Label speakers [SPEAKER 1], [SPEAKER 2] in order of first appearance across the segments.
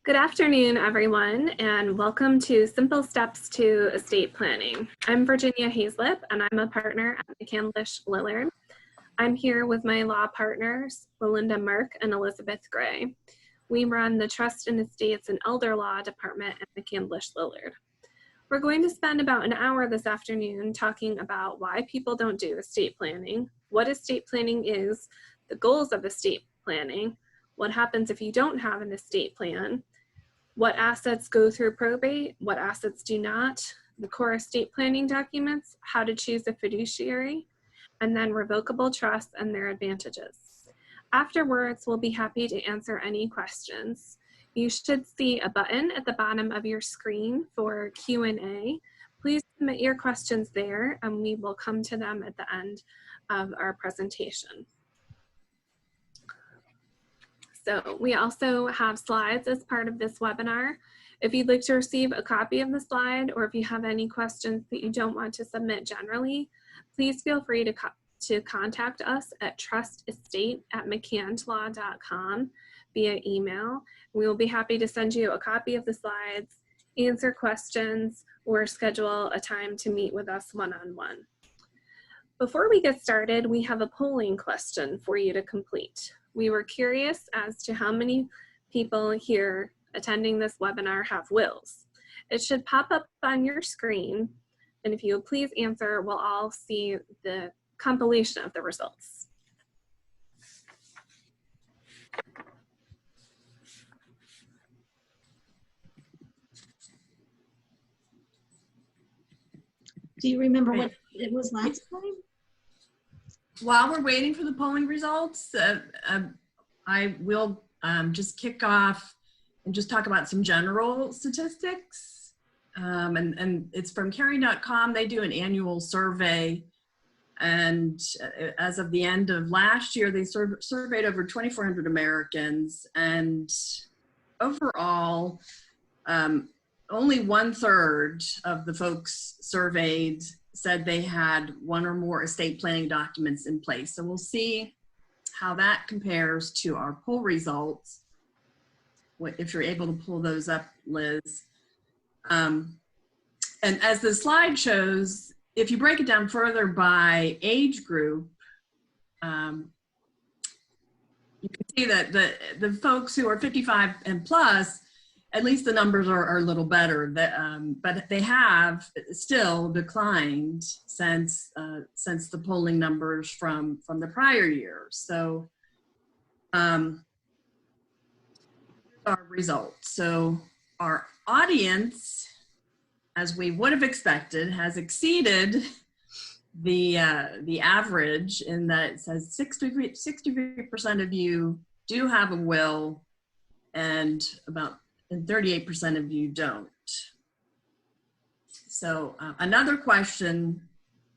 [SPEAKER 1] Good afternoon, everyone, and welcome to Simple Steps to Estate Planning. I'm Virginia Hazlip, and I'm a partner at McCandlish Lillard. I'm here with my law partners, Belinda Merck and Elizabeth Gray. We run the Trust and Estates and Elder Law Department at McCandlish Lillard. We're going to spend about an hour this afternoon talking about why people don't do estate planning, what estate planning is, the goals of estate planning, what happens if you don't have an estate plan, what assets go through probate, what assets do not, the core estate planning documents, how to choose a fiduciary, and then revocable trusts and their advantages. Afterwards, we'll be happy to answer any questions. You should see a button at the bottom of your screen for Q&A. Please submit your questions there, and we will come to them at the end of our presentation. So we also have slides as part of this webinar. If you'd like to receive a copy of the slide, or if you have any questions that you don't want to submit generally, please feel free to contact us at trustestate@mccandlaw.com via email. We will be happy to send you a copy of the slides, answer questions, or schedule a time to meet with us one-on-one. Before we get started, we have a polling question for you to complete. We were curious as to how many people here attending this webinar have wills. It should pop up on your screen, and if you would please answer, we'll all see the compilation of the results.
[SPEAKER 2] Do you remember what it was last time?
[SPEAKER 3] While we're waiting for the polling results, I will just kick off and just talk about some general statistics. And it's from Caring.com. They do an annual survey. And as of the end of last year, they surveyed over 2,400 Americans. And overall, only 1/3 of the folks surveyed said they had one or more estate planning documents in place. So we'll see how that compares to our poll results, if you're able to pull those up, Liz. And as the slide shows, if you break it down further by age group, you can see that the folks who are 55 and plus, at least the numbers are a little better, but they have still declined since the polling numbers from the prior year. So our results. So our audience, as we would have expected, has exceeded the average in that it says 63% of you do have a will, and 38% of you don't. So another question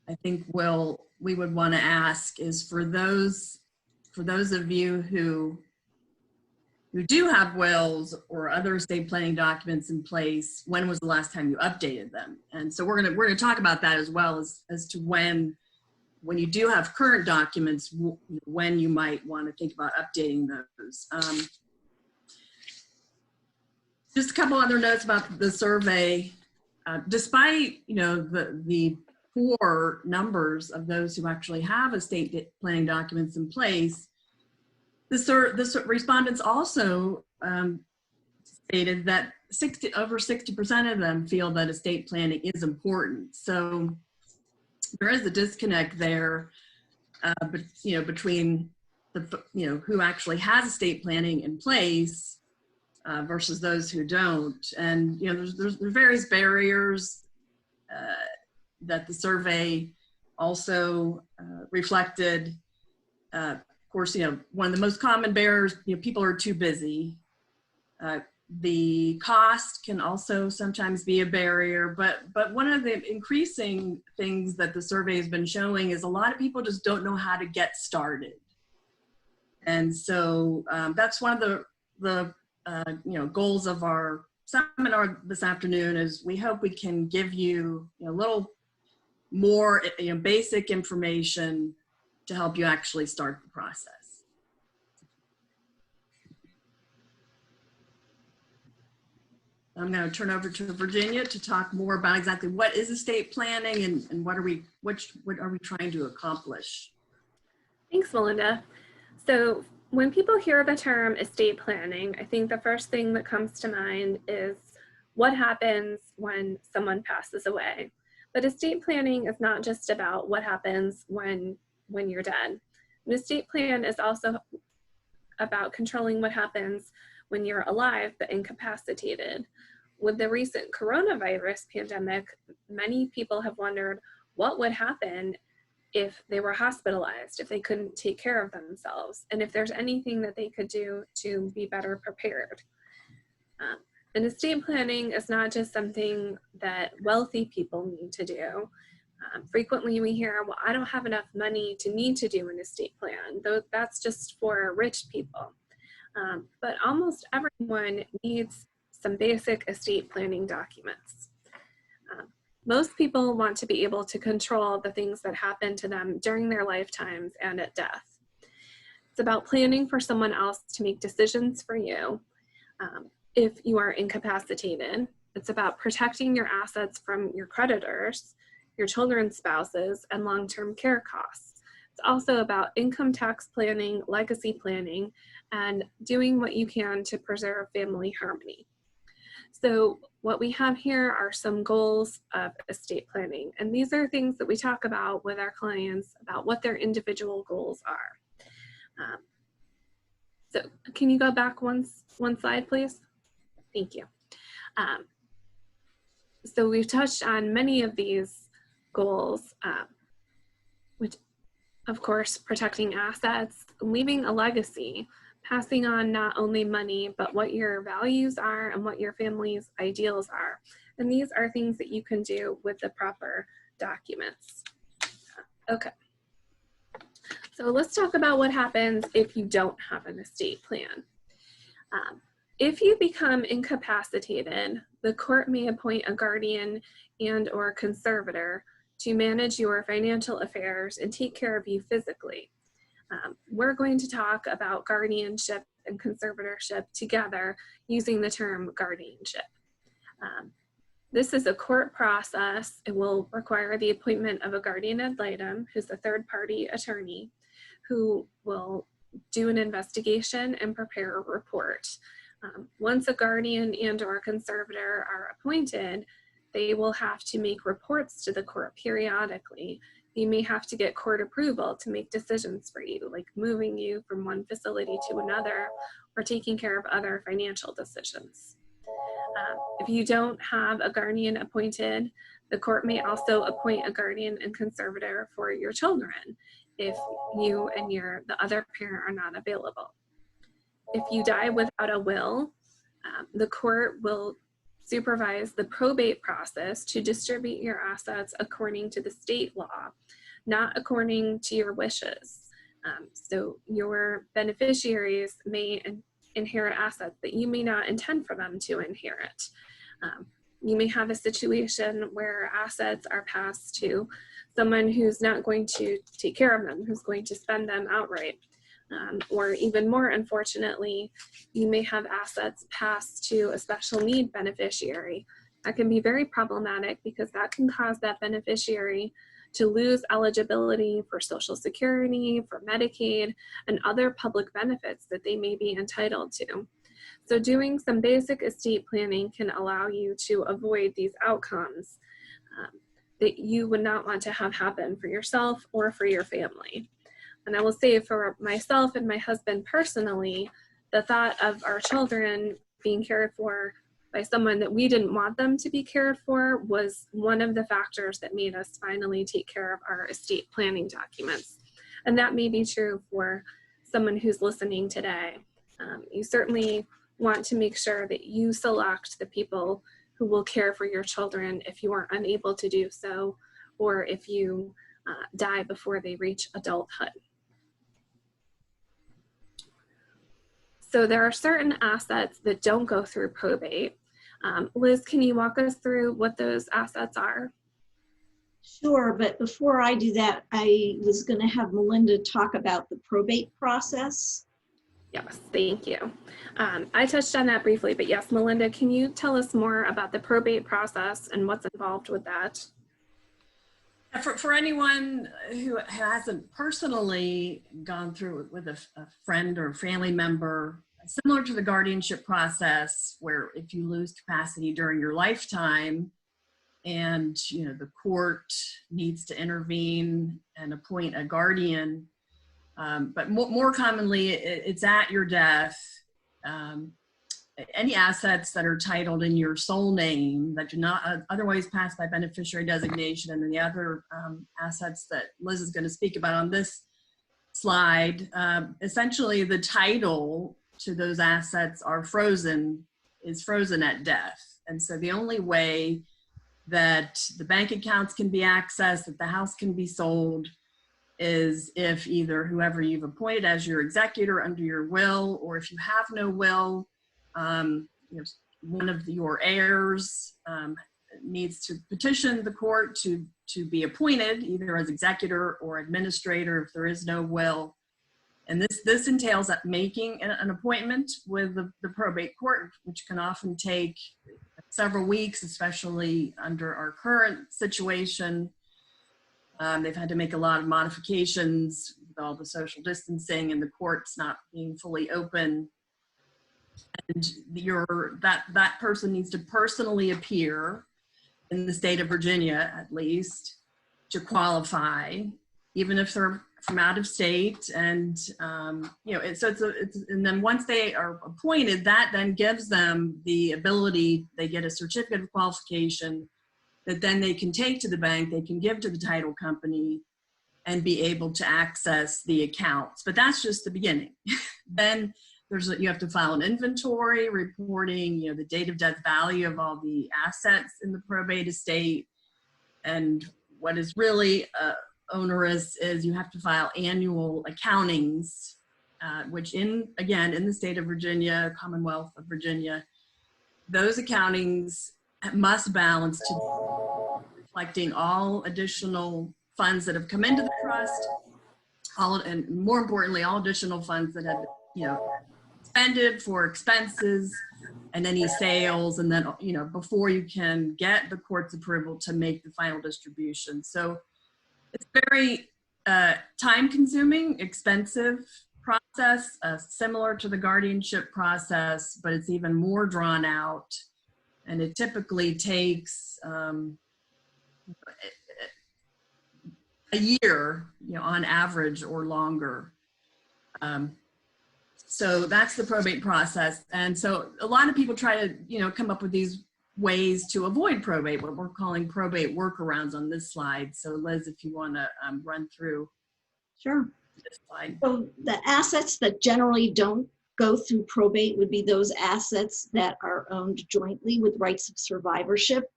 [SPEAKER 3] I think we would want to ask is for those of you who do have wills or other estate planning documents in place, when was the last time you updated them? And so we're gonna talk about that as well as to when you do have current documents, when you might want to think about updating those. Just a couple other notes about the survey. Despite the poor numbers of those who actually have estate planning documents in place, the respondents also stated that over 60% of them feel that estate planning is important. So there is a disconnect there, between who actually has estate planning in place versus those who don't. And there's various barriers that the survey also reflected. Of course, one of the most common barriers, people are too busy. The cost can also sometimes be a barrier, but one of the increasing things that the survey has been showing is a lot of people just don't know how to get started. And so that's one of the goals of our seminar this afternoon. Is we hope we can give you a little more basic information to help you actually start the process. I'm going to turn over to Virginia to talk more about exactly what is estate planning and what are we trying to accomplish.
[SPEAKER 1] Thanks, Melinda. So when people hear the term estate planning, I think the first thing that comes to mind is what happens when someone passes away. But estate planning is not just about what happens when you're dead. An estate plan is also about controlling what happens when you're alive but incapacitated. With the recent coronavirus pandemic, many people have wondered what would happen if they were hospitalized, if they couldn't take care of themselves, and if there's anything that they could do to be better prepared. And estate planning is not just something that wealthy people need to do. Frequently we hear, well, I don't have enough money to need to do an estate plan, though that's just for rich people. But almost everyone needs some basic estate planning documents. Most people want to be able to control the things that happen to them during their lifetimes and at death. It's about planning for someone else to make decisions for you if you are incapacitated. It's about protecting your assets from your creditors, your children's spouses, and long-term care costs. It's also about income tax planning, legacy planning, and doing what you can to preserve family harmony. So what we have here are some goals of estate planning, and these are things that we talk about with our clients about what their individual goals are. So can you go back one slide, please? Thank you. So we've touched on many of these goals, which of course, protecting assets, leaving a legacy, passing on not only money, but what your values are and what your family's ideals are. And these are things that you can do with the proper documents. Okay. So let's talk about what happens if you don't have an estate plan. If you become incapacitated, the court may appoint a guardian and or conservator to manage your financial affairs and take care of you physically. We're going to talk about guardianship and conservatorship together using the term guardianship. This is a court process. It will require the appointment of a guardian ad litem, who's a third-party attorney, who will do an investigation and prepare a report. Once a guardian and or conservator are appointed, they will have to make reports to the court periodically. You may have to get court approval to make decisions for you, like moving you from one facility to another or taking care of other financial decisions. If you don't have a guardian appointed, the court may also appoint a guardian and conservator for your children if you and the other parent are not available. If you die without a will, the court will supervise the probate process to distribute your assets according to the state law, not according to your wishes. So your beneficiaries may inherit assets that you may not intend for them to inherit. You may have a situation where assets are passed to someone who's not going to take care of them, who's going to spend them outright. Or even more unfortunately, you may have assets passed to a special need beneficiary. That can be very problematic because that can cause that beneficiary to lose eligibility for Social Security, for Medicaid, and other public benefits that they may be entitled to. So doing some basic estate planning can allow you to avoid these outcomes that you would not want to have happen for yourself or for your family. And I will say for myself and my husband personally, the thought of our children being cared for by someone that we didn't want them to be cared for was one of the factors that made us finally take care of our estate planning documents. And that may be true for someone who's listening today. You certainly want to make sure that you select the people who will care for your children if you are unable to do so, or if you die before they reach adulthood. So there are certain assets that don't go through probate. Liz, can you walk us through what those assets are?
[SPEAKER 2] Sure, but before I do that, I was going to have Melinda talk about the probate process.
[SPEAKER 1] Yes, thank you. I touched on that briefly, but yes, Melinda, can you tell us more about the probate process and what's involved with that?
[SPEAKER 3] For anyone who hasn't personally gone through it with a friend or family member, similar to the guardianship process, where if you lose capacity during your lifetime and the court needs to intervene and appoint a guardian, but more commonly it's at your death. Any assets that are titled in your sole name that do not otherwise pass by beneficiary designation, and then the other assets that Liz is going to speak about on this slide, essentially the title to those assets is frozen at death. And so the only way that the bank accounts can be accessed, that the house can be sold, is if either whoever you've appointed as your executor under your will, or if you have no will, one of your heirs needs to petition the court to be appointed either as executor or administrator if there is no will. And this entails making an appointment with the probate court, which can often take several weeks, especially under our current situation. They've had to make a lot of modifications with all the social distancing and the courts not being fully open. And that person needs to personally appear in the state of Virginia, at least, to qualify, even if they're from out of state. And and then once they are appointed, that then gives them the ability. They get a certificate of qualification that then they can take to the bank. They can give to the title company and be able to access the accounts. But that's just the beginning. Then you have to file an inventory reporting, the date of death value of all the assets in the probate estate. And what is really onerous is you have to file annual accountings, which in the state of Virginia, Commonwealth of Virginia, those accountings must balance to reflecting all additional funds that have come into the trust, and more importantly, all additional funds that have expended for expenses and any sales, and then before you can get the court's approval to make the final distribution. So it's very time-consuming, expensive process, similar to the guardianship process, but it's even more drawn out, and it typically takes a year, on average, or longer. So that's the probate process. And so a lot of people try to, come up with these ways to avoid probate, what we're calling probate workarounds on this slide. So Liz, if you want to run through.
[SPEAKER 2] Sure.
[SPEAKER 3] This slide.
[SPEAKER 2] So the assets that generally don't go through probate would be those assets that are owned jointly with rights of survivorship.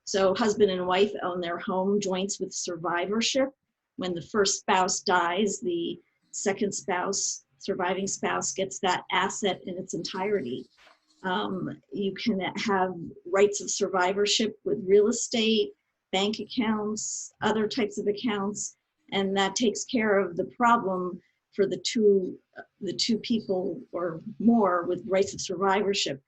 [SPEAKER 2] So husband and wife own their home joints with survivorship. When the first spouse dies, the second spouse, surviving spouse, gets that asset in its entirety. You can have rights of survivorship with real estate, bank accounts, other types of accounts, and that takes care of the problem for the two people or more with rights of survivorship.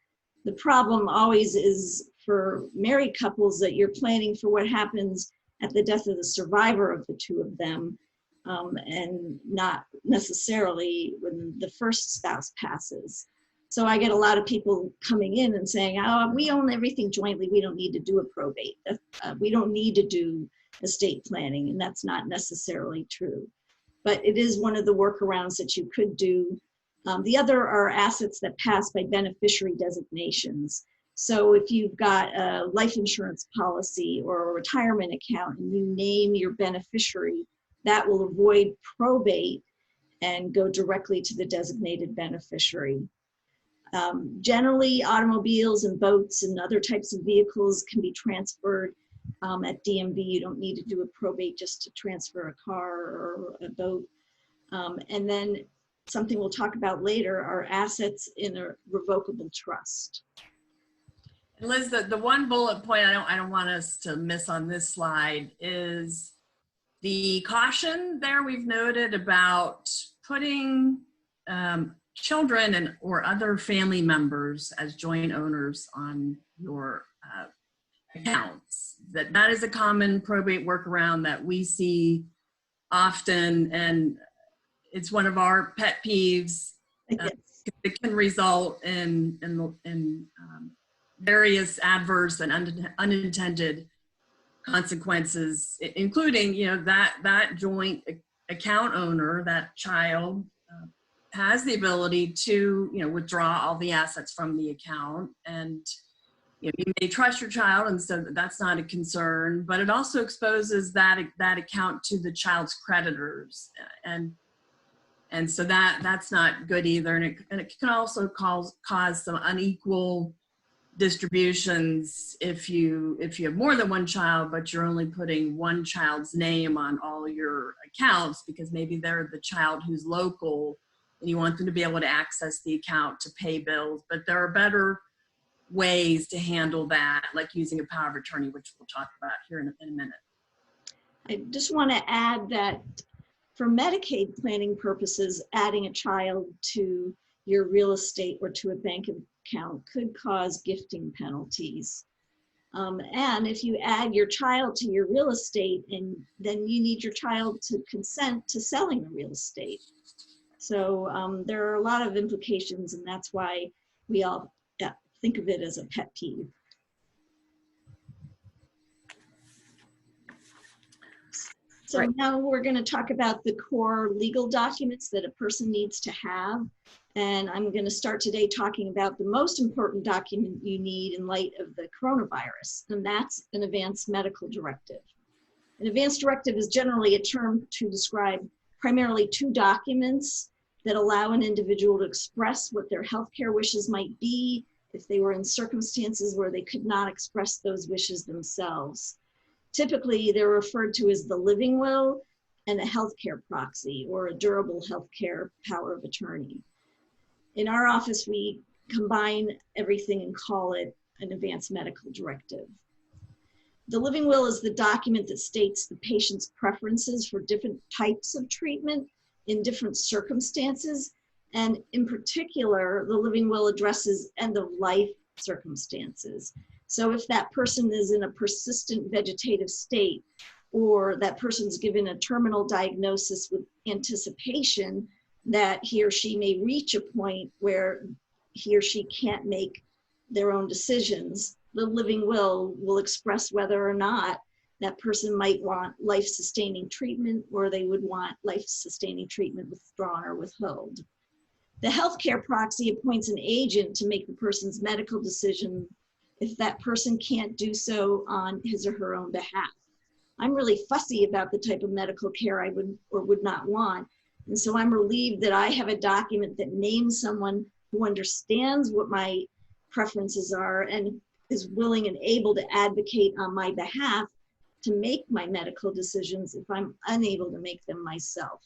[SPEAKER 2] The problem always is for married couples that you're planning for what happens at the death of the survivor of the two of them, and not necessarily when the first spouse passes. So I get a lot of people coming in and saying, oh, we own everything jointly, we don't need to do a probate. We don't need to do estate planning, and that's not necessarily true. But it is one of the workarounds that you could do. The other are assets that pass by beneficiary designations. So if you've got a life insurance policy or a retirement account and you name your beneficiary, that will avoid probate and go directly to the designated beneficiary. Generally, automobiles and boats and other types of vehicles can be transferred at DMV. You don't need to do a probate just to transfer a car or a boat. And then something we'll talk about later are assets in a revocable trust.
[SPEAKER 3] Liz, the one bullet point I don't want us to miss on this slide is the caution there we've noted about putting children and or other family members as joint owners on your accounts. That is a common probate workaround that we see often, and it's one of our pet peeves. It can result in various adverse and unintended consequences, including, you know, that joint account owner, that child, has the ability to, you know, withdraw all the assets from the account. And you know, you may trust your child, and so that's not a concern, but it also exposes that account to the child's creditors, and so that's not good either. And it can also cause some unequal distributions if you have more than one child, but you're only putting one child's name on all your accounts because maybe they're the child who's local and you want them to be able to access the account to pay bills. But there are better ways to handle that, like using a power of attorney, which we'll talk about here in a minute.
[SPEAKER 2] I just want to add that for Medicaid planning purposes, adding a child to your real estate or to a bank account could cause gifting penalties. And if you add your child to your real estate, and then you need your child to consent to selling the real estate. So there are a lot of implications, and that's why we all think of it as a pet peeve. So right. Now we're going to talk about the core legal documents that a person needs to have. And I'm going to start today talking about the most important document you need in light of the coronavirus, and that's an advanced medical directive. An advanced directive is generally a term to describe primarily two documents that allow an individual to express what their healthcare wishes might be if they were in circumstances where they could not express those wishes themselves. Typically, they're referred to as the living will and a healthcare proxy, or a durable healthcare power of attorney. In our office, we combine everything and call it an advanced medical directive. The living will is the document that states the patient's preferences for different types of treatment in different circumstances. And in particular, the living will addresses end-of-life circumstances. So if that person is in a persistent vegetative state, or that person's given a terminal diagnosis with anticipation that he or she may reach a point where he or she can't make their own decisions, the living will express whether or not that person might want life-sustaining treatment, or they would want life-sustaining treatment withdrawn or withheld. The healthcare proxy appoints an agent to make the person's medical decision if that person can't do so on his or her own behalf. I'm really fussy about the type of medical care I would or would not want. And so I'm relieved that I have a document that names someone who understands what my preferences are and is willing and able to advocate on my behalf to make my medical decisions if I'm unable to make them myself.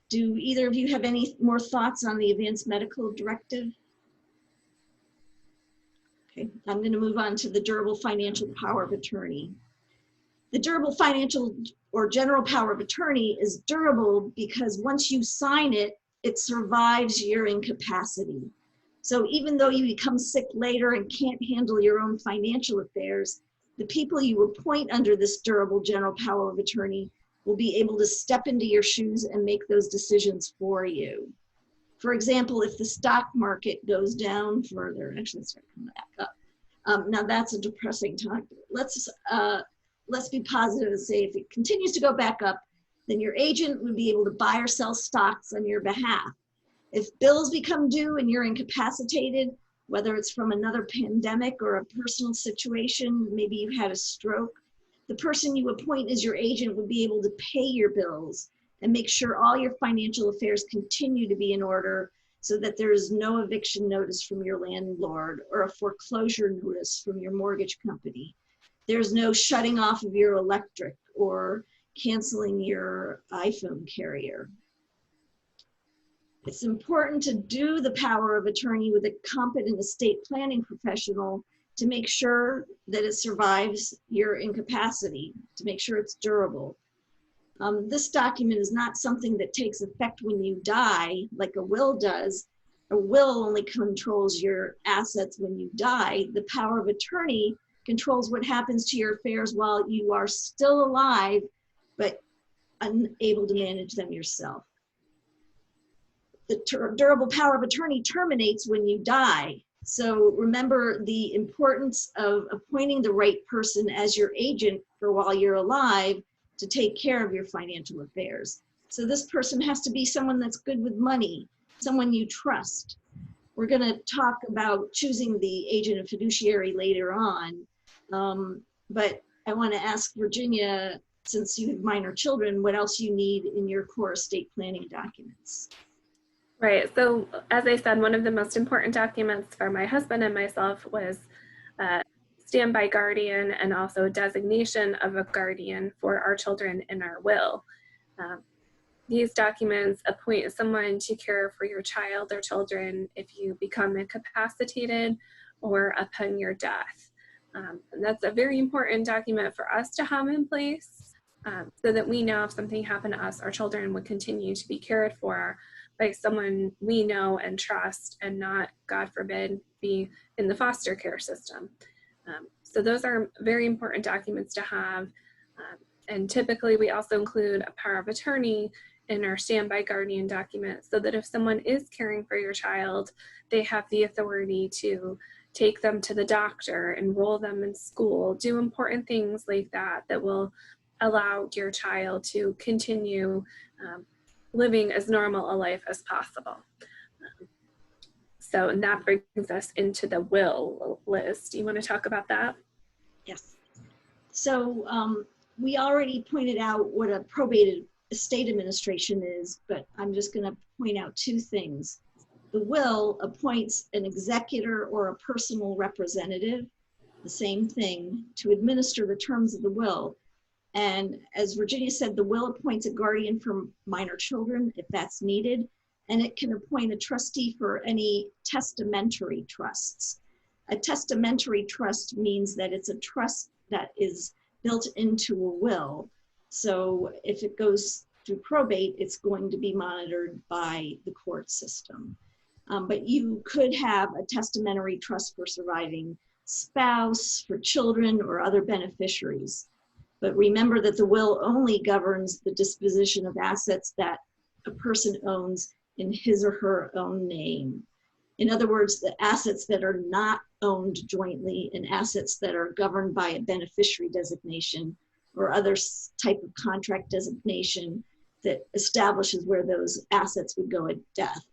[SPEAKER 2] Do either of you have any more thoughts on the advanced medical directive? Okay, I'm going to move on to the durable financial power of attorney. The durable financial or general power of attorney is durable because once you sign it, it survives your incapacity. So even though you become sick later and can't handle your own financial affairs, the people you appoint under this durable general power of attorney will be able to step into your shoes and make those decisions for you. For example, if the stock market goes down further, actually let's start coming back up. Now that's a depressing time. Let's be positive and say if it continues to go back up, then your agent would be able to buy or sell stocks on your behalf. If bills become due and you're incapacitated, whether it's from another pandemic or a personal situation, maybe you had a stroke, the person you appoint as your agent would be able to pay your bills and make sure all your financial affairs continue to be in order so that there is no eviction notice from your landlord or a foreclosure notice from your mortgage company. There's no shutting off of your electric or canceling your iPhone carrier. It's important to do the power of attorney with a competent estate planning professional to make sure that it survives your incapacity, to make sure it's durable. This document is not something that takes effect when you die, like a will does. A will only controls your assets when you die. The power of attorney controls what happens to your affairs while you are still alive, but unable to manage them yourself. The durable power of attorney terminates when you die. So remember the importance of appointing the right person as your agent for while you're alive to take care of your financial affairs. So this person has to be someone that's good with money, someone you trust. We're going to talk about choosing the agent and fiduciary later on. But I want to ask Virginia, since you have minor children, what else you need in your core estate planning documents?
[SPEAKER 1] Right. So as I said, one of the most important documents for my husband and myself was standby guardian and also designation of a guardian for our children in our will. These documents appoint someone to care for your child or children if you become incapacitated or upon your death. And that's a very important document for us to have in place so that we know if something happened to us, our children would continue to be cared for by someone we know and trust and not, God forbid, be in the foster care system. So those are very important documents to have. And typically we also include a power of attorney in our standby guardian document so that if someone is caring for your child, they have the authority to take them to the doctor, enroll them in school, do important things like that that will allow your child to continue living as normal a life as possible. So, and that brings us into the will. Liz, do you want to talk about that?
[SPEAKER 2] Yes. So we already pointed out what a probated estate administration is, but I'm just going to point out two things. The will appoints an executor or a personal representative, the same thing, to administer the terms of the will. And as Virginia said, the will appoints a guardian for minor children if that's needed, and it can appoint a trustee for any testamentary trusts. A testamentary trust means that it's a trust that is built into a will. So if it goes through probate, it's going to be monitored by the court system. But you could have a testamentary trust for surviving spouse, for children, or other beneficiaries. But remember that the will only governs the disposition of assets that a person owns in his or her own name. In other words, the assets that are not owned jointly and assets that are governed by a beneficiary designation or other type of contract designation that establishes where those assets would go at death.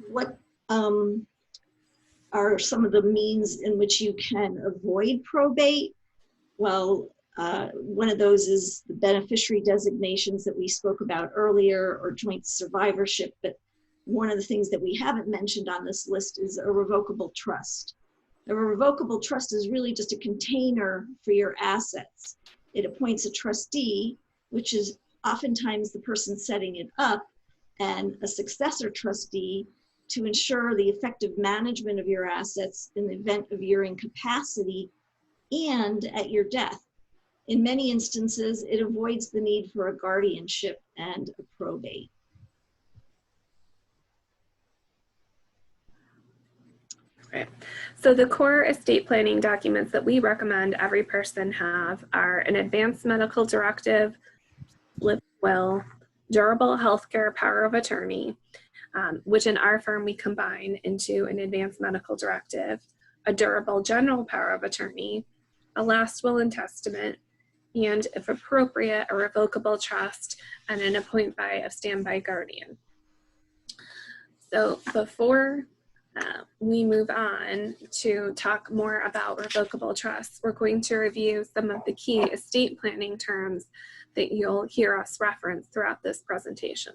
[SPEAKER 2] What are some of the means in which you can avoid probate? Well, one of those is the beneficiary designations that we spoke about earlier, or joint survivorship. But one of the things that we haven't mentioned on this list is a revocable trust. A revocable trust is really just a container for your assets. It appoints a trustee, which is oftentimes the person setting it up, and a successor trustee to ensure the effective management of your assets in the event of your incapacity and at your death. In many instances, it avoids the need for a guardianship and a probate.
[SPEAKER 1] Right. So the core estate planning documents that we recommend every person have are an advanced medical directive, living will, durable healthcare power of attorney, which in our firm we combine into an advanced medical directive, a durable general power of attorney, a last will and testament, and if appropriate, a revocable trust and an appoint by a standby guardian. So before we move on to talk more about revocable trusts, we're going to review some of the key estate planning terms that you'll hear us reference throughout this presentation.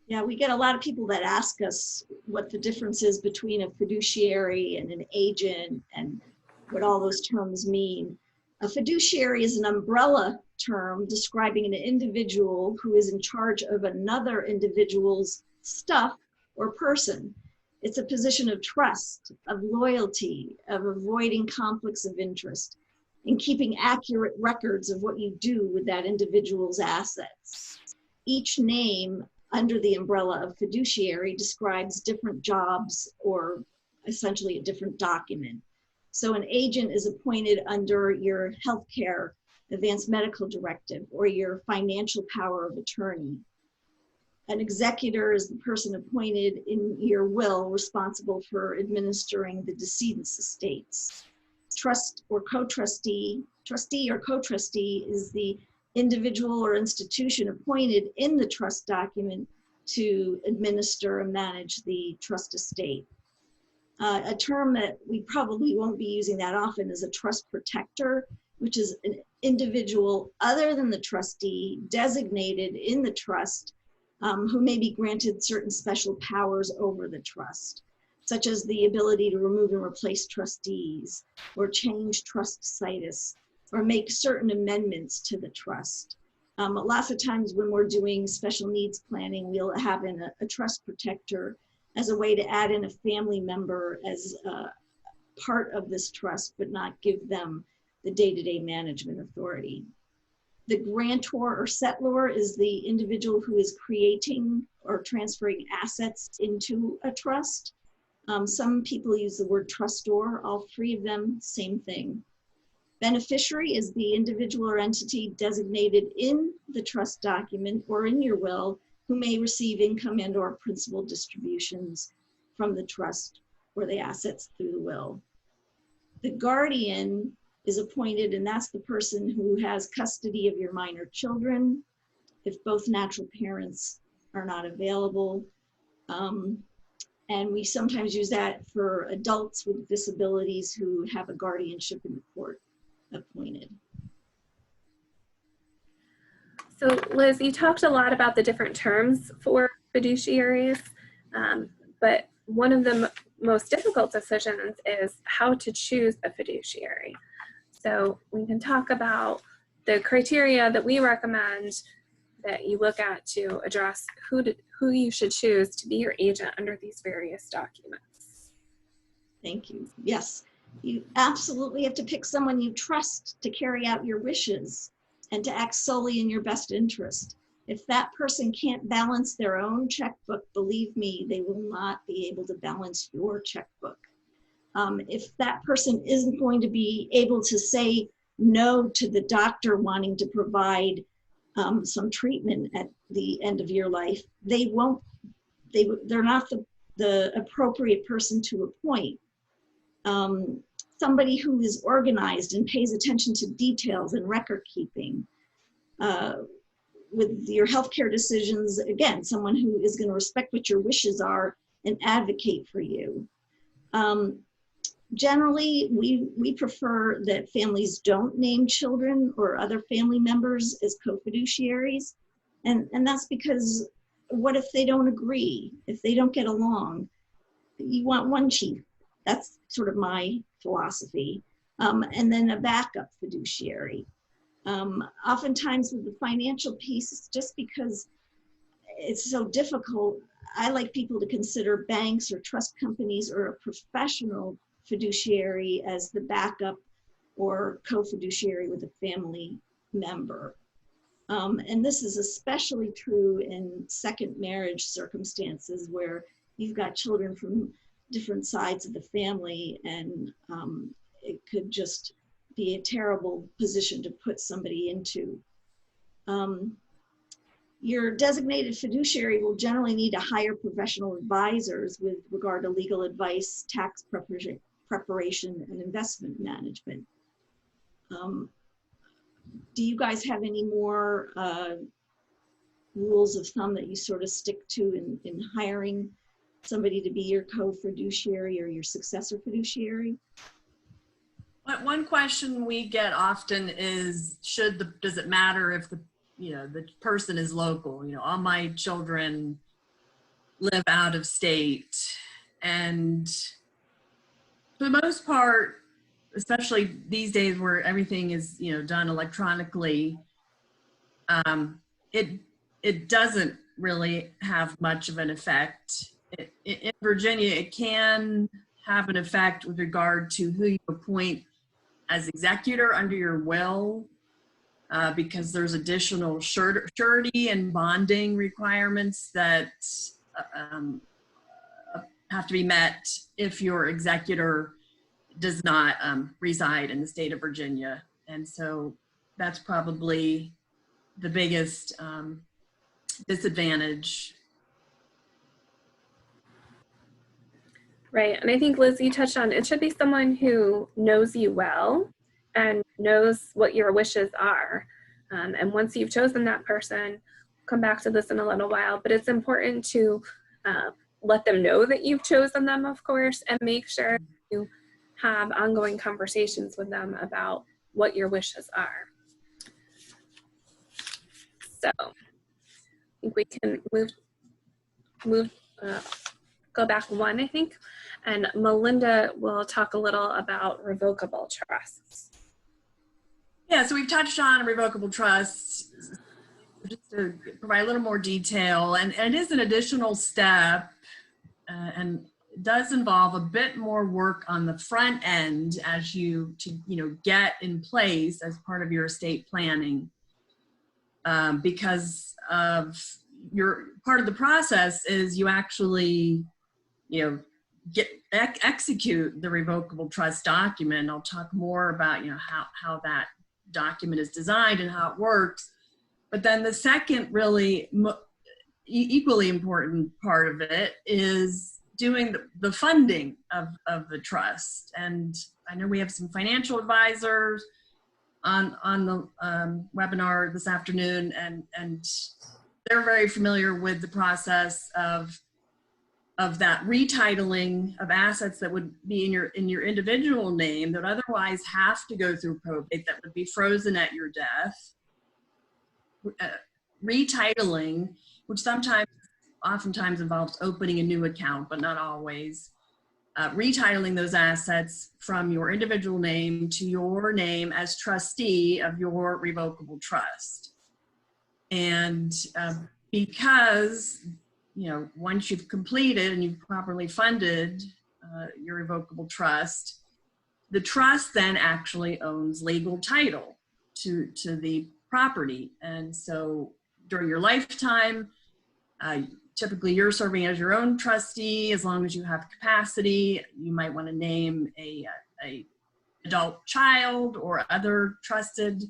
[SPEAKER 2] Yeah, we get a lot of people that ask us what the difference is between a fiduciary and an agent and what all those terms mean. A fiduciary is an umbrella term describing an individual who is in charge of another individual's stuff or person. It's a position of trust, of loyalty, of avoiding conflicts of interest. and keeping accurate records of what you do with that individual's assets. Each name under the umbrella of fiduciary describes different jobs or essentially a different document. So an agent is appointed under your healthcare advanced medical directive or your financial power of attorney. An executor is the person appointed in your will responsible for administering the decedent's estates. Trust or co-trustee, trustee or co-trustee is the individual or institution appointed in the trust document to administer and manage the trust estate. A term that we probably won't be using that often is a trust protector, which is an individual other than the trustee designated in the trust who may be granted certain special powers over the trust, such as the ability to remove and replace trustees, or change trust situs, or make certain amendments to the trust. Lots of times when we're doing special needs planning, we'll have a trust protector as a way to add in a family member as part of this trust, but not give them the day-to-day management authority. The grantor or settlor is the individual who is creating or transferring assets into a trust. Some people use the word trustor, all three of them, same thing. Beneficiary is the individual or entity designated in the trust document or in your will who may receive income and or principal distributions from the trust or the assets through the will. The guardian is appointed, and that's the person who has custody of your minor children if both natural parents are not available. And we sometimes use that for adults with disabilities who have a guardianship in the court appointed.
[SPEAKER 1] So Liz, you talked a lot about the different terms for fiduciaries, but one of the most difficult decisions is how to choose a fiduciary. So we can talk about the criteria that we recommend that you look at to address who you should choose to be your agent under these various documents.
[SPEAKER 2] Thank you. Yes, you absolutely have to pick someone you trust to carry out your wishes and to act solely in your best interest. If that person can't balance their own checkbook, believe me, they will not be able to balance your checkbook. If that person isn't going to be able to say no to the doctor wanting to provide some treatment at the end of your life, they're not the appropriate person to appoint. Somebody who is organized and pays attention to details and record keeping. With your healthcare decisions, again, someone who is going to respect what your wishes are and advocate for you. Generally, we prefer that families don't name children or other family members as co-fiduciaries. And that's because what if they don't agree? If they don't get along? You want one chief. That's sort of my philosophy. And then a backup fiduciary. Oftentimes with the financial piece, it's just because it's so difficult. I like people to consider banks or trust companies or a professional fiduciary as the backup or co-fiduciary with a family member. And this is especially true in second marriage circumstances where you've got children from different sides of the family, and it could just be a terrible position to put somebody into. Your designated fiduciary will generally need to hire professional advisors with regard to legal advice, tax preparation, and investment management. Do you guys have any more rules of thumb that you sort of stick to in hiring somebody to be your co-fiduciary or your successor fiduciary?
[SPEAKER 3] One question we get often is, does it matter if the person is local? All my children live out of state, and for the most part, especially these days where everything is done electronically, it doesn't really have much of an effect. In Virginia, it can have an effect with regard to who you appoint as executor under your will, because there's additional surety and bonding requirements that have to be met if your executor does not reside in the state of Virginia. And so that's probably the biggest disadvantage.
[SPEAKER 1] Right, and I think, Liz, you touched on, it should be someone who knows you well and knows what your wishes are. And once you've chosen that person, come back to this in a little while, but it's important to let them know that you've chosen them, of course, and make sure you have ongoing conversations with them about what your wishes are. So I think we can go back one, I think, and Melinda will talk a little about revocable trusts.
[SPEAKER 3] Yeah, so we've touched on revocable trusts just to provide a little more detail, and it is an additional step, and it does involve a bit more work on the front end as you get in place as part of your estate planning, because of part of the process is you actually execute the revocable trust document. I'll talk more about how that document is designed and how it works. But then the second really equally important part of it is doing the funding of the trust. And I know we have some financial advisors on the webinar this afternoon, and they're very familiar with the process of that retitling of assets that would be in your individual name that would otherwise have to go through probate, that would be frozen at your death. Retitling, which oftentimes involves opening a new account, but not always. Retitling those assets from your individual name to your name as trustee of your revocable trust. And because once you've completed and you've properly funded your revocable trust, the trust then actually owns legal title to the property. And so during your lifetime, typically you're serving as your own trustee. As long as you have capacity, you might want to name a adult child or other trusted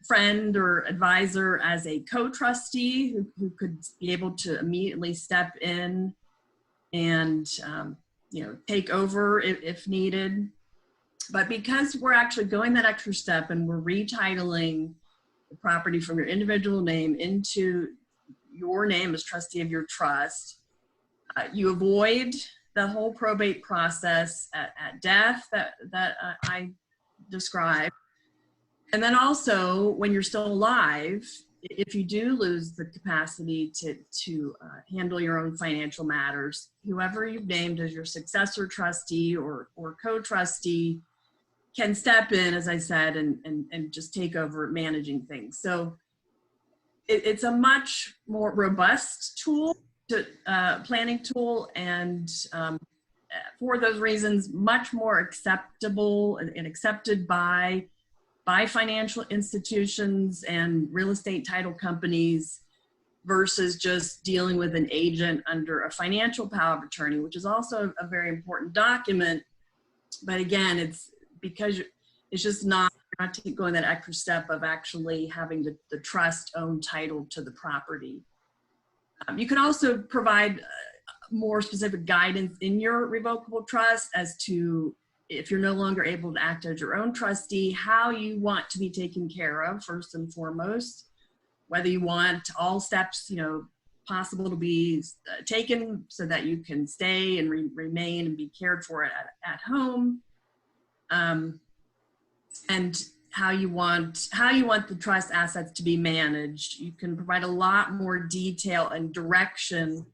[SPEAKER 3] friend or advisor as a co-trustee who could be able to immediately step in and take over if needed. But because we're actually going that extra step and we're retitling the property from your individual name into your name as trustee of your trust, you avoid the whole probate process at death that I described. And then also, when you're still alive, if you do lose the capacity to handle your own financial matters, whoever you've named as your successor trustee or co-trustee can step in, as I said, and just take over managing things. So it's a much more robust tool, planning tool, and for those reasons, much more acceptable and accepted by financial institutions and real estate title companies versus just dealing with an agent under a financial power of attorney, which is also a very important document. But again, it's because it's just not going that extra step of actually having the trust own title to the property. You can also provide more specific guidance in your revocable trust as to, if you're no longer able to act as your own trustee, how you want to be taken care of first and foremost, whether you want all steps possible to be taken so that you can stay and remain and be cared for at home, and how you want the trust assets to be managed. You can provide a lot more detail and direction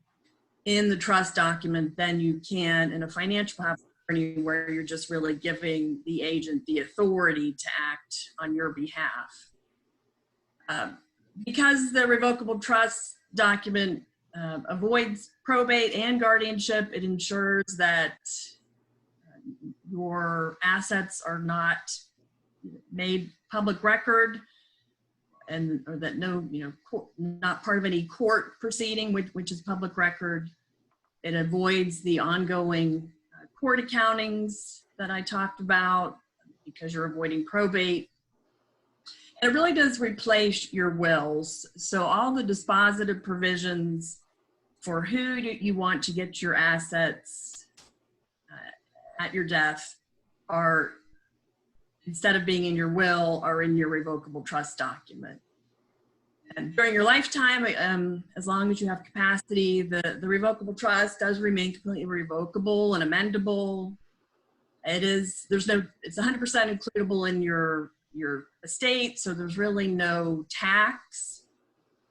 [SPEAKER 3] in the trust document than you can in a financial power where you're just really giving the agent the authority to act on your behalf. Because the revocable trust document avoids probate and guardianship, it ensures that your assets are not made public record, and or that no, not part of any court proceeding, which is public record. It avoids the ongoing court accountings that I talked about because you're avoiding probate. And it really does replace your wills. So all the dispositive provisions for who you want to get your assets at your death are, instead of being in your will, are in your revocable trust document. And during your lifetime, as long as you have capacity, the revocable trust does remain completely revocable and amendable. It's 100% includable in your estate, so there's really no tax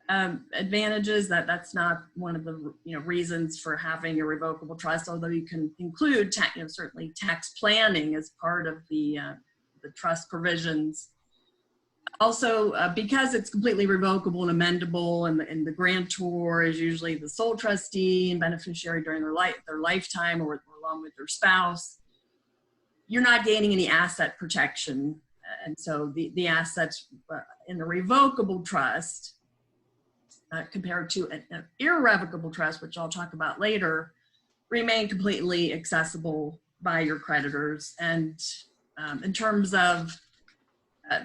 [SPEAKER 3] advantages. That's not one of the reasons for having a revocable trust, although you can include certainly tax planning as part of the trust provisions. Also, because it's completely revocable and amendable, and the grantor is usually the sole trustee and beneficiary during their lifetime or along with their spouse, you're not gaining any asset protection. And so the assets in the revocable trust compared to an irrevocable trust, which I'll talk about later, remain completely accessible by your creditors. And in terms of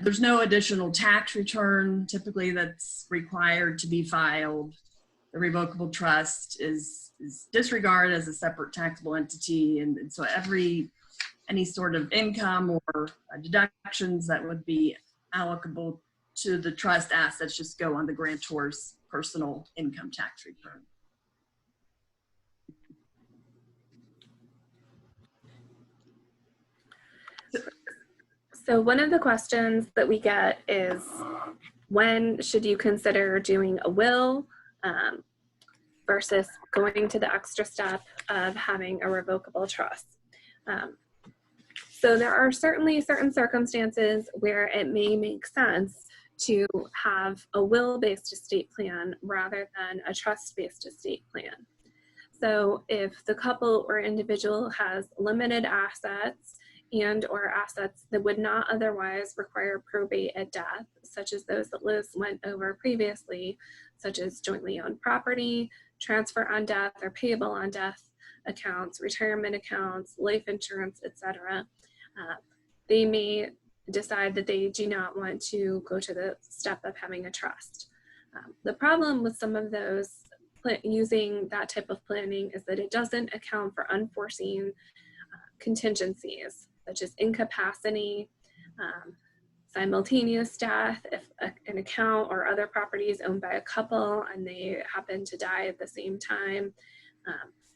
[SPEAKER 3] there's no additional tax return typically that's required to be filed. The revocable trust is disregarded as a separate taxable entity, and so any sort of income or deductions that would be allocable to the trust assets just go on the grantor's personal income tax return.
[SPEAKER 1] So one of the questions that we get is, when should you consider doing a will versus going to the extra step of having a revocable trust? So there are certainly certain circumstances where it may make sense to have a will-based estate plan rather than a trust-based estate plan. So if the couple or individual has limited assets and or assets that would not otherwise require probate at death, such as those that Liz went over previously, such as jointly owned property, transfer on death or payable on death accounts, retirement accounts, life insurance, etc., they may decide that they do not want to go to the step of having a trust. The problem with some of those using that type of planning is that it doesn't account for unforeseen contingencies, such as incapacity, simultaneous death, if an account or other property is owned by a couple and they happen to die at the same time,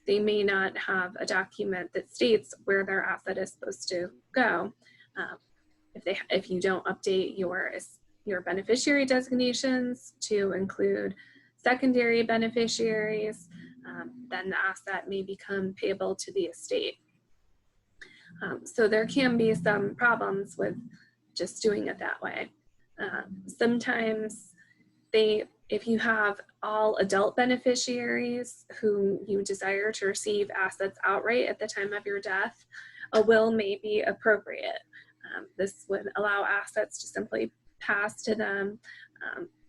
[SPEAKER 1] they may not have a document that states where their asset is supposed to go. If you don't update your beneficiary designations to include secondary beneficiaries, then the asset may become payable to the estate. So there can be some problems with just doing it that way. Sometimes if you have all adult beneficiaries who you desire to receive assets outright at the time of your death, a will may be appropriate. This would allow assets to simply pass to them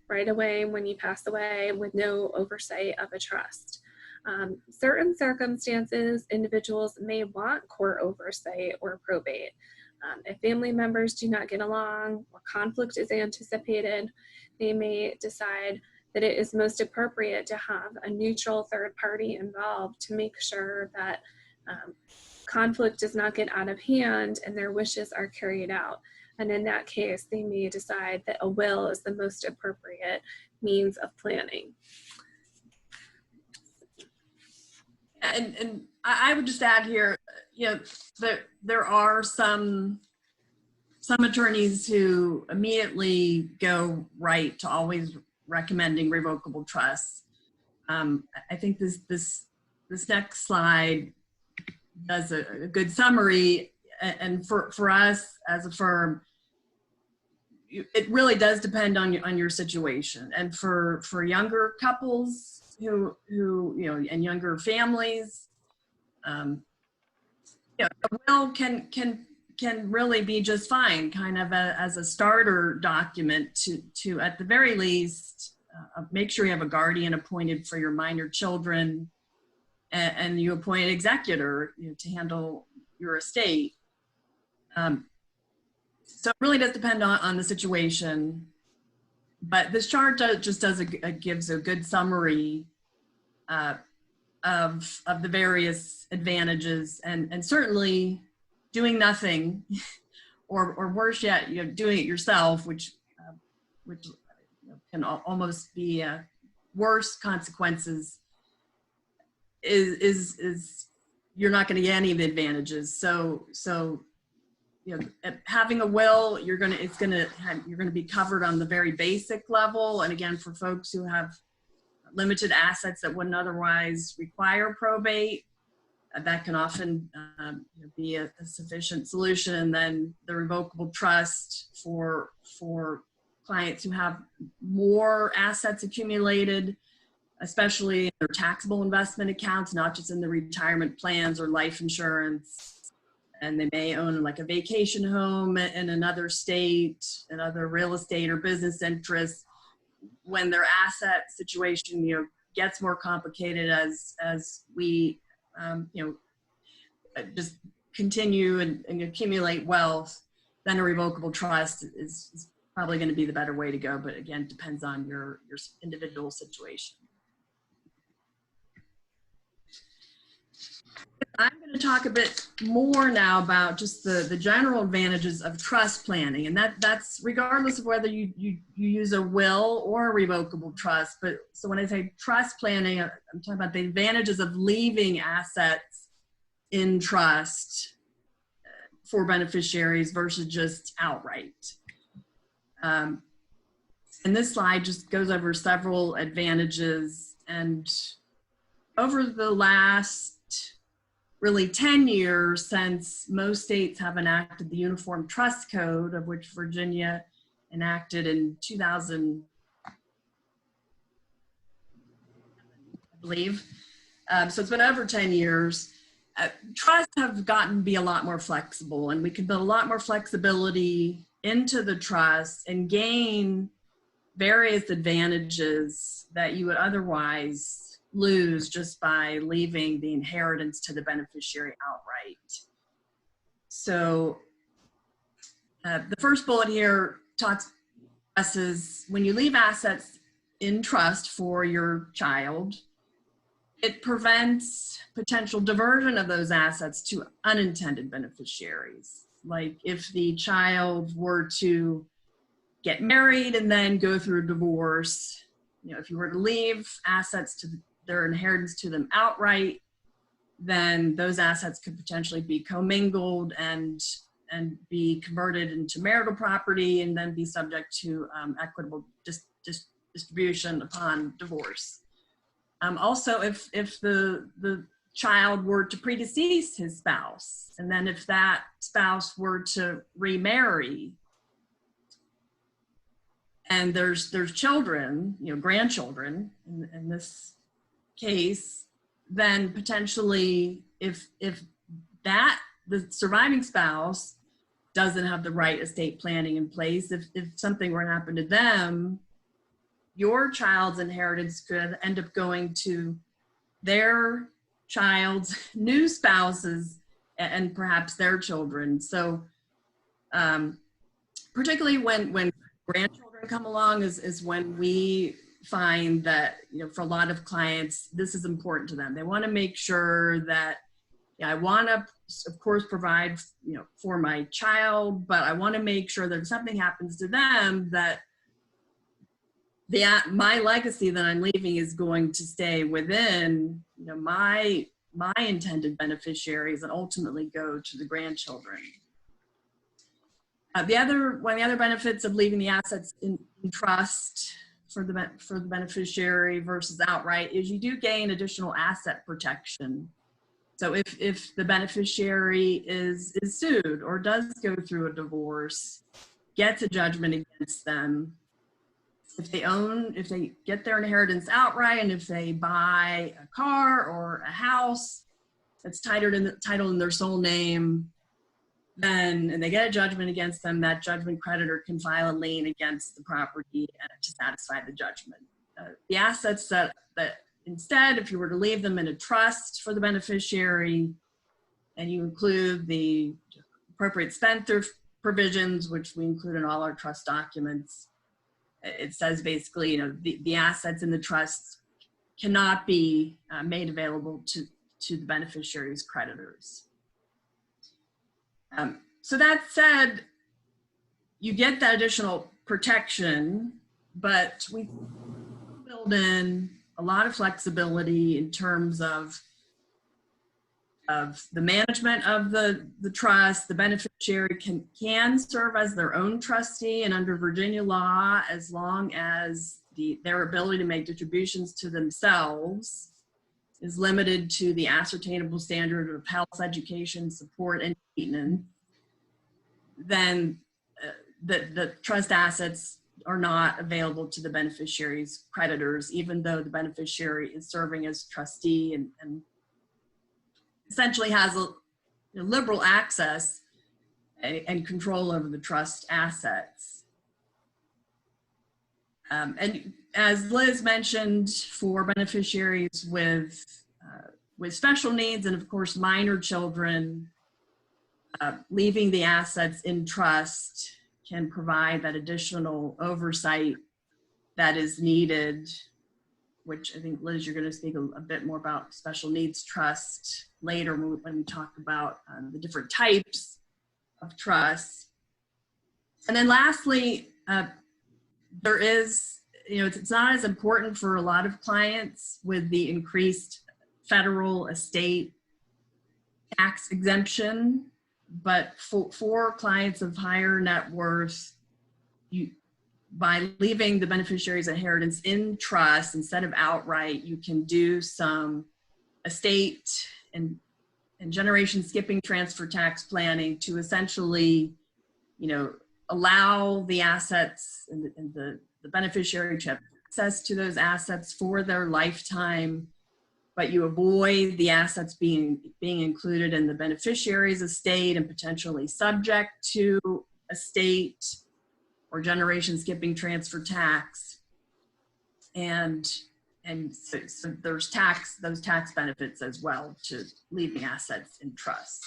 [SPEAKER 1] right away when you pass away with no oversight of a trust. Certain circumstances, individuals may want court oversight or probate. If family members do not get along or conflict is anticipated, they may decide that it is most appropriate to have a neutral third party involved to make sure that conflict does not get out of hand and their wishes are carried out. And in that case, they may decide that a will is the most appropriate means of planning.
[SPEAKER 3] And I would just add here, there are some attorneys who immediately go right to always recommending revocable trusts. I think this next slide does a good summary, and for us as a firm, it really does depend on your situation. And for younger couples who and younger families, A will can really be just fine, kind of as a starter document to at the very least make sure you have a guardian appointed for your minor children, and you appoint an executor, to handle your estate. So it really does depend on the situation, but this chart gives a good summary of the various advantages, and certainly doing nothing, or worse yet, doing it yourself, which can almost be worse consequences. Is you're not going to get any of the advantages. So having a will, you're going to be covered on the very basic level, and again, for folks who have limited assets that wouldn't otherwise require probate, that can often be a sufficient solution. And then the revocable trust for clients who have more assets accumulated, especially in their taxable investment accounts, not just in the retirement plans or life insurance. And they may own like a vacation home in another state, another real estate or business interest. When their asset situation, gets more complicated as we, just continue and accumulate wealth, then a revocable trust is probably going to be the better way to go. But again, depends on your individual situation. I'm going to talk a bit more now about just the general advantages of trust planning, and that's regardless of whether you use a will or a revocable trust. But so when I say trust planning, I'm talking about the advantages of leaving assets in trust for beneficiaries versus just outright. And this slide just goes over several advantages, and over the last really 10 years, since most states have enacted the Uniform Trust Code, of which Virginia enacted in 2000, I believe. So it's been over 10 years. Trusts have gotten to be a lot more flexible, and we can build a lot more flexibility into the trust and gain various advantages that you would otherwise lose just by leaving the inheritance to the beneficiary outright. So the first bullet here stresses when you leave assets in trust for your child, it prevents potential diversion of those assets to unintended beneficiaries. Like if the child were to get married and then go through a divorce, if you were to leave assets to their inheritance to them outright, then those assets could potentially be commingled and be converted into marital property, and then be subject to equitable distribution upon divorce. Also, if the child were to predecease his spouse, and then if that spouse were to remarry, and there's children, grandchildren in this case, then potentially if the surviving spouse doesn't have the right estate planning in place, if something were to happen to them, your child's inheritance could end up going to their child's new spouses and perhaps their children. So particularly when grandchildren come along is when we find that, for a lot of clients, this is important to them. They want to make sure that, I want to, of course, provide, for my child, but I want to make sure that if something happens to them, that my legacy that I'm leaving is going to stay within, my intended beneficiaries and ultimately go to the grandchildren. One of the other benefits of leaving the assets in trust for the beneficiary versus outright is you do gain additional asset protection. So if the beneficiary is sued or does go through a divorce, gets a judgment against them, if they get their inheritance outright, and if they buy a car or a house, that's titled in their sole name, then, and they get a judgment against them, that judgment creditor can file a lien against the property to satisfy the judgment. The assets that instead, if you were to leave them in a trust for the beneficiary, and you include the appropriate spendthrift provisions, which we include in all our trust documents, it says basically, the assets in the trust cannot be made available to the beneficiary's creditors. So that said, you get that additional protection, but we build in a lot of flexibility in terms of the management of the trust. The beneficiary can serve as their own trustee, and under Virginia law, as long as their ability to make distributions to themselves is limited to the ascertainable standard of health, education, support, and maintenance, then the trust assets are not available to the beneficiary's creditors, even though the beneficiary is serving as trustee and essentially has a liberal access and control over the trust assets. And as Liz mentioned, for beneficiaries with special needs and of course minor children, leaving the assets in trust can provide that additional oversight that is needed, which I think, Liz, you're going to speak a bit more about special needs trust later when we talk about the different types of trusts. And then lastly, there is, it's not as important for a lot of clients with the increased federal estate tax exemption, but for clients of higher net worth, by leaving the beneficiary's inheritance in trust instead of outright, you can do some estate and generation skipping transfer tax planning to essentially, allow the assets and the beneficiary to have access to those assets for their lifetime, but you avoid the assets being included in the beneficiary's estate and potentially subject to estate or generation skipping transfer tax. And so there's those tax benefits as well to leaving assets in trust.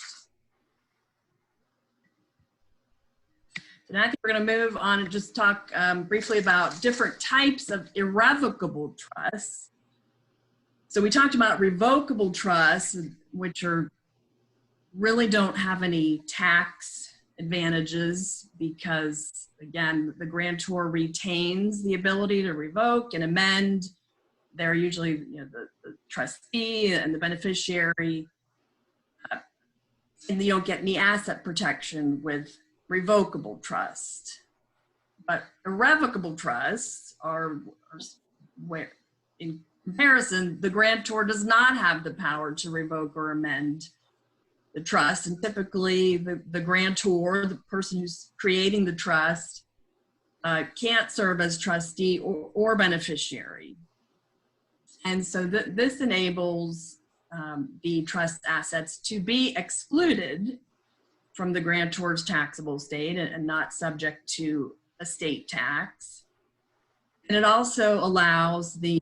[SPEAKER 3] So now I think we're going to move on and just talk briefly about different types of irrevocable trusts. So we talked about revocable trusts, which really don't have any tax advantages because, again, the grantor retains the ability to revoke and amend. They're usually, the trustee and the beneficiary, and you don't get any asset protection with revocable trust. But irrevocable trusts are where, in comparison, the grantor does not have the power to revoke or amend the trust, and typically the grantor, the person who's creating the trust, can't serve as trustee or beneficiary. And so this enables the trust assets to be excluded from the grantor's taxable estate and not subject to estate tax. And it also allows the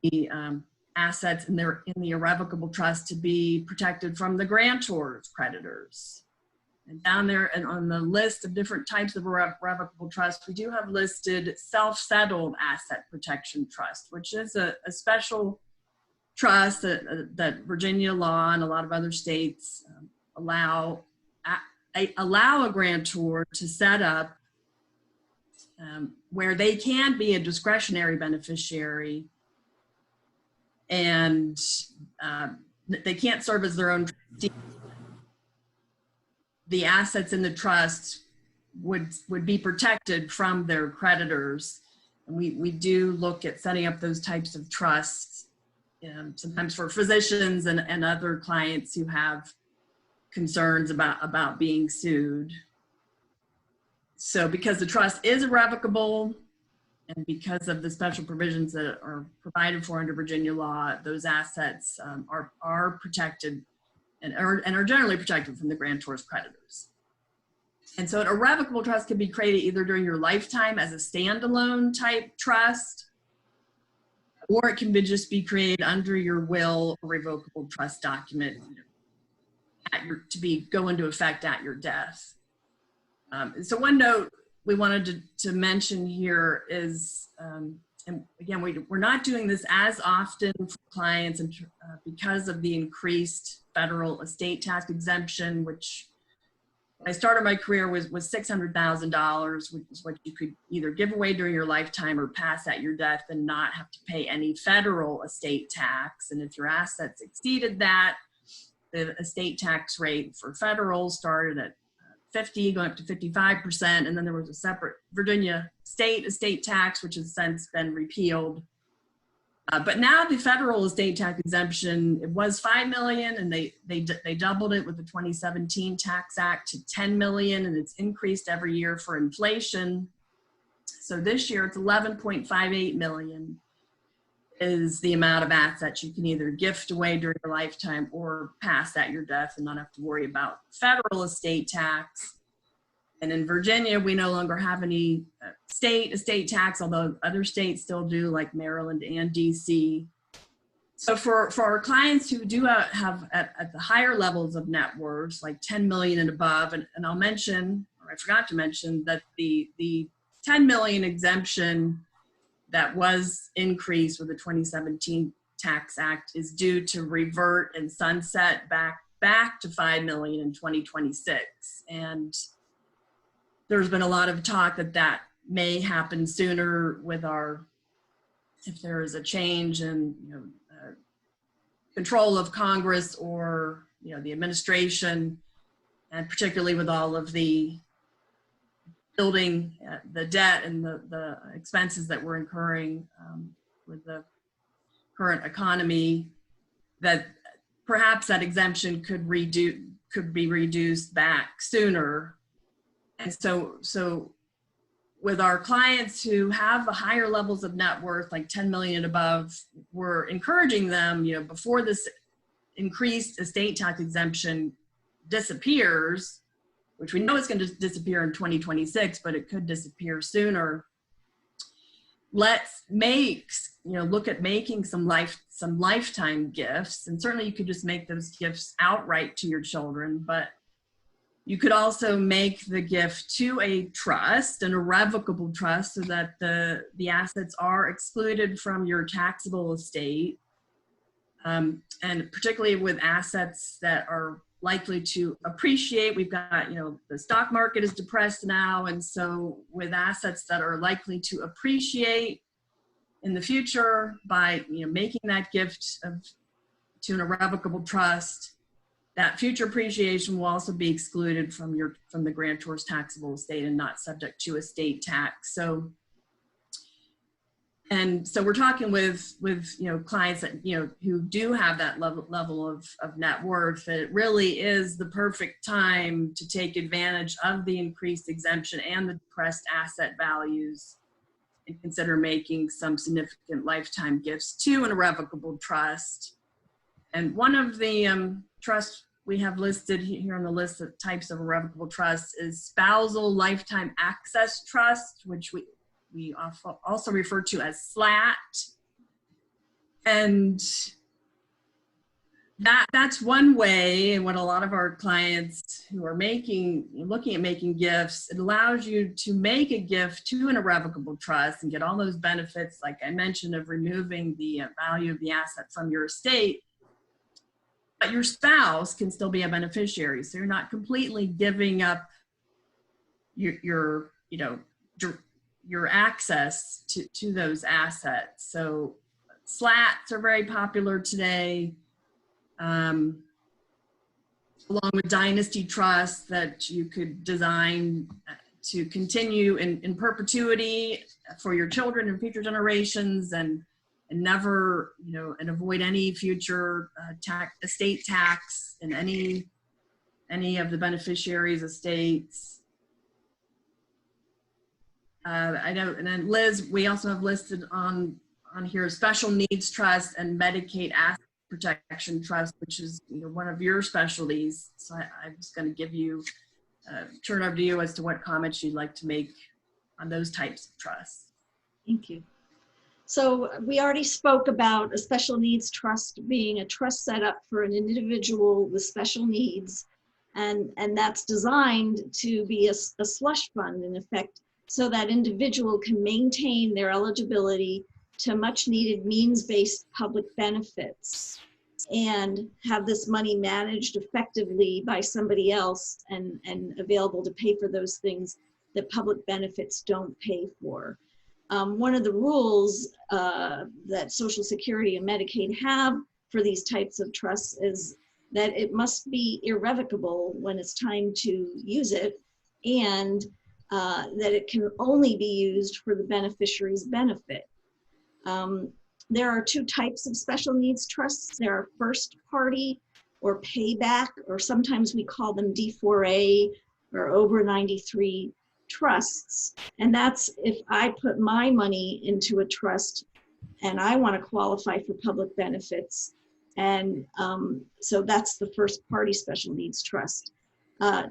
[SPEAKER 3] assets in the irrevocable trust to be protected from the grantor's creditors. And down there and on the list of different types of irrevocable trust, we do have listed self-settled asset protection trust, which is a special trust that Virginia law and a lot of other states allow a grantor to set up where they can be a discretionary beneficiary and they can't serve as their own trustee. The assets in the trust would be protected from their creditors. And we do look at setting up those types of trusts, sometimes for physicians and other clients who have concerns about being sued. So because the trust is irrevocable and because of the special provisions that are provided for under Virginia law, those assets are protected and are generally protected from the grantor's creditors. And so an irrevocable trust can be created either during your lifetime as a standalone type trust, or it can just be created under your will or revocable trust document to go into effect at your death. So one note we wanted to mention here is, and again, we're not doing this as often for clients and because of the increased federal estate tax exemption, which when I started my career was $600,000, which is what you could either give away during your lifetime or pass at your death and not have to pay any federal estate tax. And if your assets exceeded that, the estate tax rate for federal started at 50, going up to 55%, and then there was a separate Virginia state estate tax, which has since been repealed. But now the federal estate tax exemption, it was $5 million, and they doubled it with the 2017 Tax Act to $10 million, and it's increased every year for inflation. So this year it's $11.58 million is the amount of assets you can either gift away during your lifetime or pass at your death and not have to worry about federal estate tax. And in Virginia, we no longer have any state estate tax, although other states still do, like Maryland and DC. So for our clients who do have at the higher levels of net worth, like 10 million and above, and I'll mention, or I forgot to mention, that the 10 million exemption that was increased with the 2017 Tax Act is due to revert and sunset back to 5 million in 2026. And there's been a lot of talk that may happen sooner with if there is a change in control of Congress or the administration, and particularly with all of the building the debt and the expenses that we're incurring with the current economy, that perhaps that exemption could be reduced back sooner. And so with our clients who have the higher levels of net worth, like 10 million and above, we're encouraging them, before this increased estate tax exemption disappears, which we know is going to disappear in 2026, but it could disappear sooner. Let's look at making some lifetime gifts. And certainly you could just make those gifts outright to your children, but you could also make the gift to a trust, an irrevocable trust, so that the assets are excluded from your taxable estate. And particularly with assets that are likely to appreciate, we've got, the stock market is depressed now. And so with assets that are likely to appreciate in the future, by, making that gift to an irrevocable trust, that future appreciation will also be excluded from the grantor's taxable estate and not subject to estate tax. So we're talking with clients that who do have that level of net worth. It really is the perfect time to take advantage of the increased exemption and the depressed asset values, and consider making some significant lifetime gifts to an irrevocable trust. And one of the trusts we have listed here on the list of types of irrevocable trusts is spousal lifetime access trust, which we also refer to as SLAT. And that's one way, and what a lot of our clients who are looking at making gifts, it allows you to make a gift to an irrevocable trust and get all those benefits, like I mentioned, of removing the value of the asset from your estate. But your spouse can still be a beneficiary, so you're not completely giving up your access to those assets. So SLATs are very popular today, along with dynasty trusts that you could design to continue in perpetuity for your children and future generations, and never, and avoid any future estate tax in any of the beneficiaries' estates. I know, and then Liz, we also have listed on here special needs trust and Medicaid asset protection trust, which is one of your specialties. So I'm just going to give you, turn over to you as to what comments you'd like to make on those types of trusts.
[SPEAKER 2] Thank you. So we already spoke about a special needs trust being a trust set up for an individual with special needs. And that's designed to be a slush fund, in effect, so that individual can maintain their eligibility to much needed means-based public benefits and have this money managed effectively by somebody else and available to pay for those things that public benefits don't pay for. One of the rules that Social Security and Medicaid have for these types of trusts is that it must be irrevocable when it's time to use it, and that it can only be used for the beneficiary's benefit. There are two types of special needs trusts. There are first party or payback, or sometimes we call them D4A or over 93 trusts. And that's if I put my money into a trust and I want to qualify for public benefits. And so that's the first party special needs trust.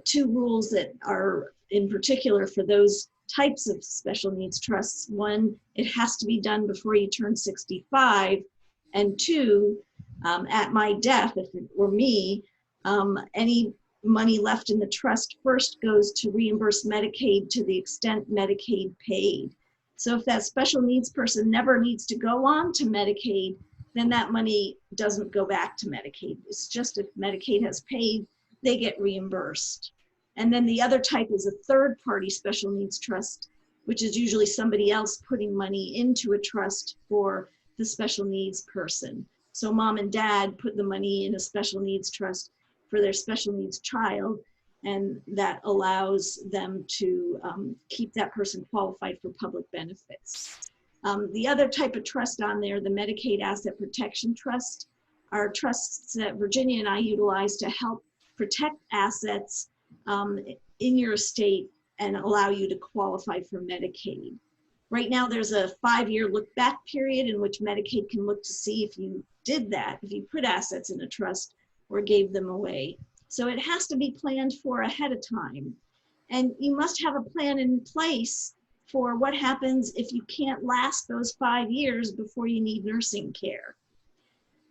[SPEAKER 2] Two rules that are in particular for those types of special needs trusts. One, it has to be done before you turn 65. And two, at my death, if it were me, any money left in the trust first goes to reimburse Medicaid to the extent Medicaid paid. So if that special needs person never needs to go on to Medicaid, then that money doesn't go back to Medicaid. It's just if Medicaid has paid, they get reimbursed. And then the other type is a third party special needs trust, which is usually somebody else putting money into a trust for the special needs person. So mom and dad put the money in a special needs trust for their special needs child, and that allows them to keep that person qualified for public benefits. The other type of trust on there, the Medicaid Asset Protection Trust, are trusts that Virginia and I utilize to help protect assets in your estate and allow you to qualify for Medicaid. Right now, there's a 5-year look back period in which Medicaid can look to see if you did that, if you put assets in a trust or gave them away. So it has to be planned for ahead of time. And you must have a plan in place for what happens if you can't last those 5 years before you need nursing care.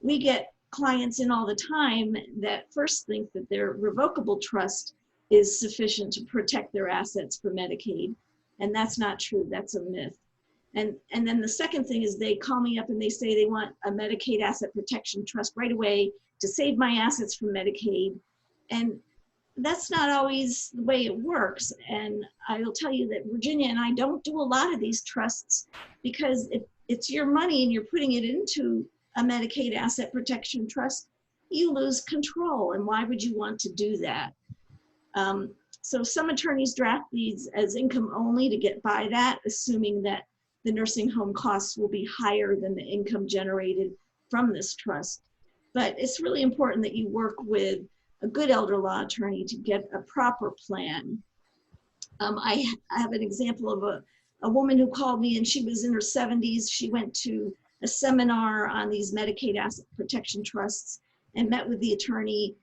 [SPEAKER 2] We get clients in all the time that first think that their revocable trust is sufficient to protect their assets for Medicaid. And that's not true, that's a myth. And then the second thing is they call me up and they say they want a Medicaid Asset Protection Trust right away to save my assets from Medicaid. And that's not always the way it works. And I will tell you that Virginia and I don't do a lot of these trusts because if it's your money and you're putting it into a Medicaid Asset Protection Trust, you lose control. And why would you want to do that? So some attorneys draft these as income only to get by that, assuming that the nursing home costs will be higher than the income generated from this trust. But it's really important that you work with a good elder law attorney to get a proper plan. I have an example of a woman who called me and she was in her 70s. She went to a seminar on these Medicaid Asset Protection Trusts and met with the attorney.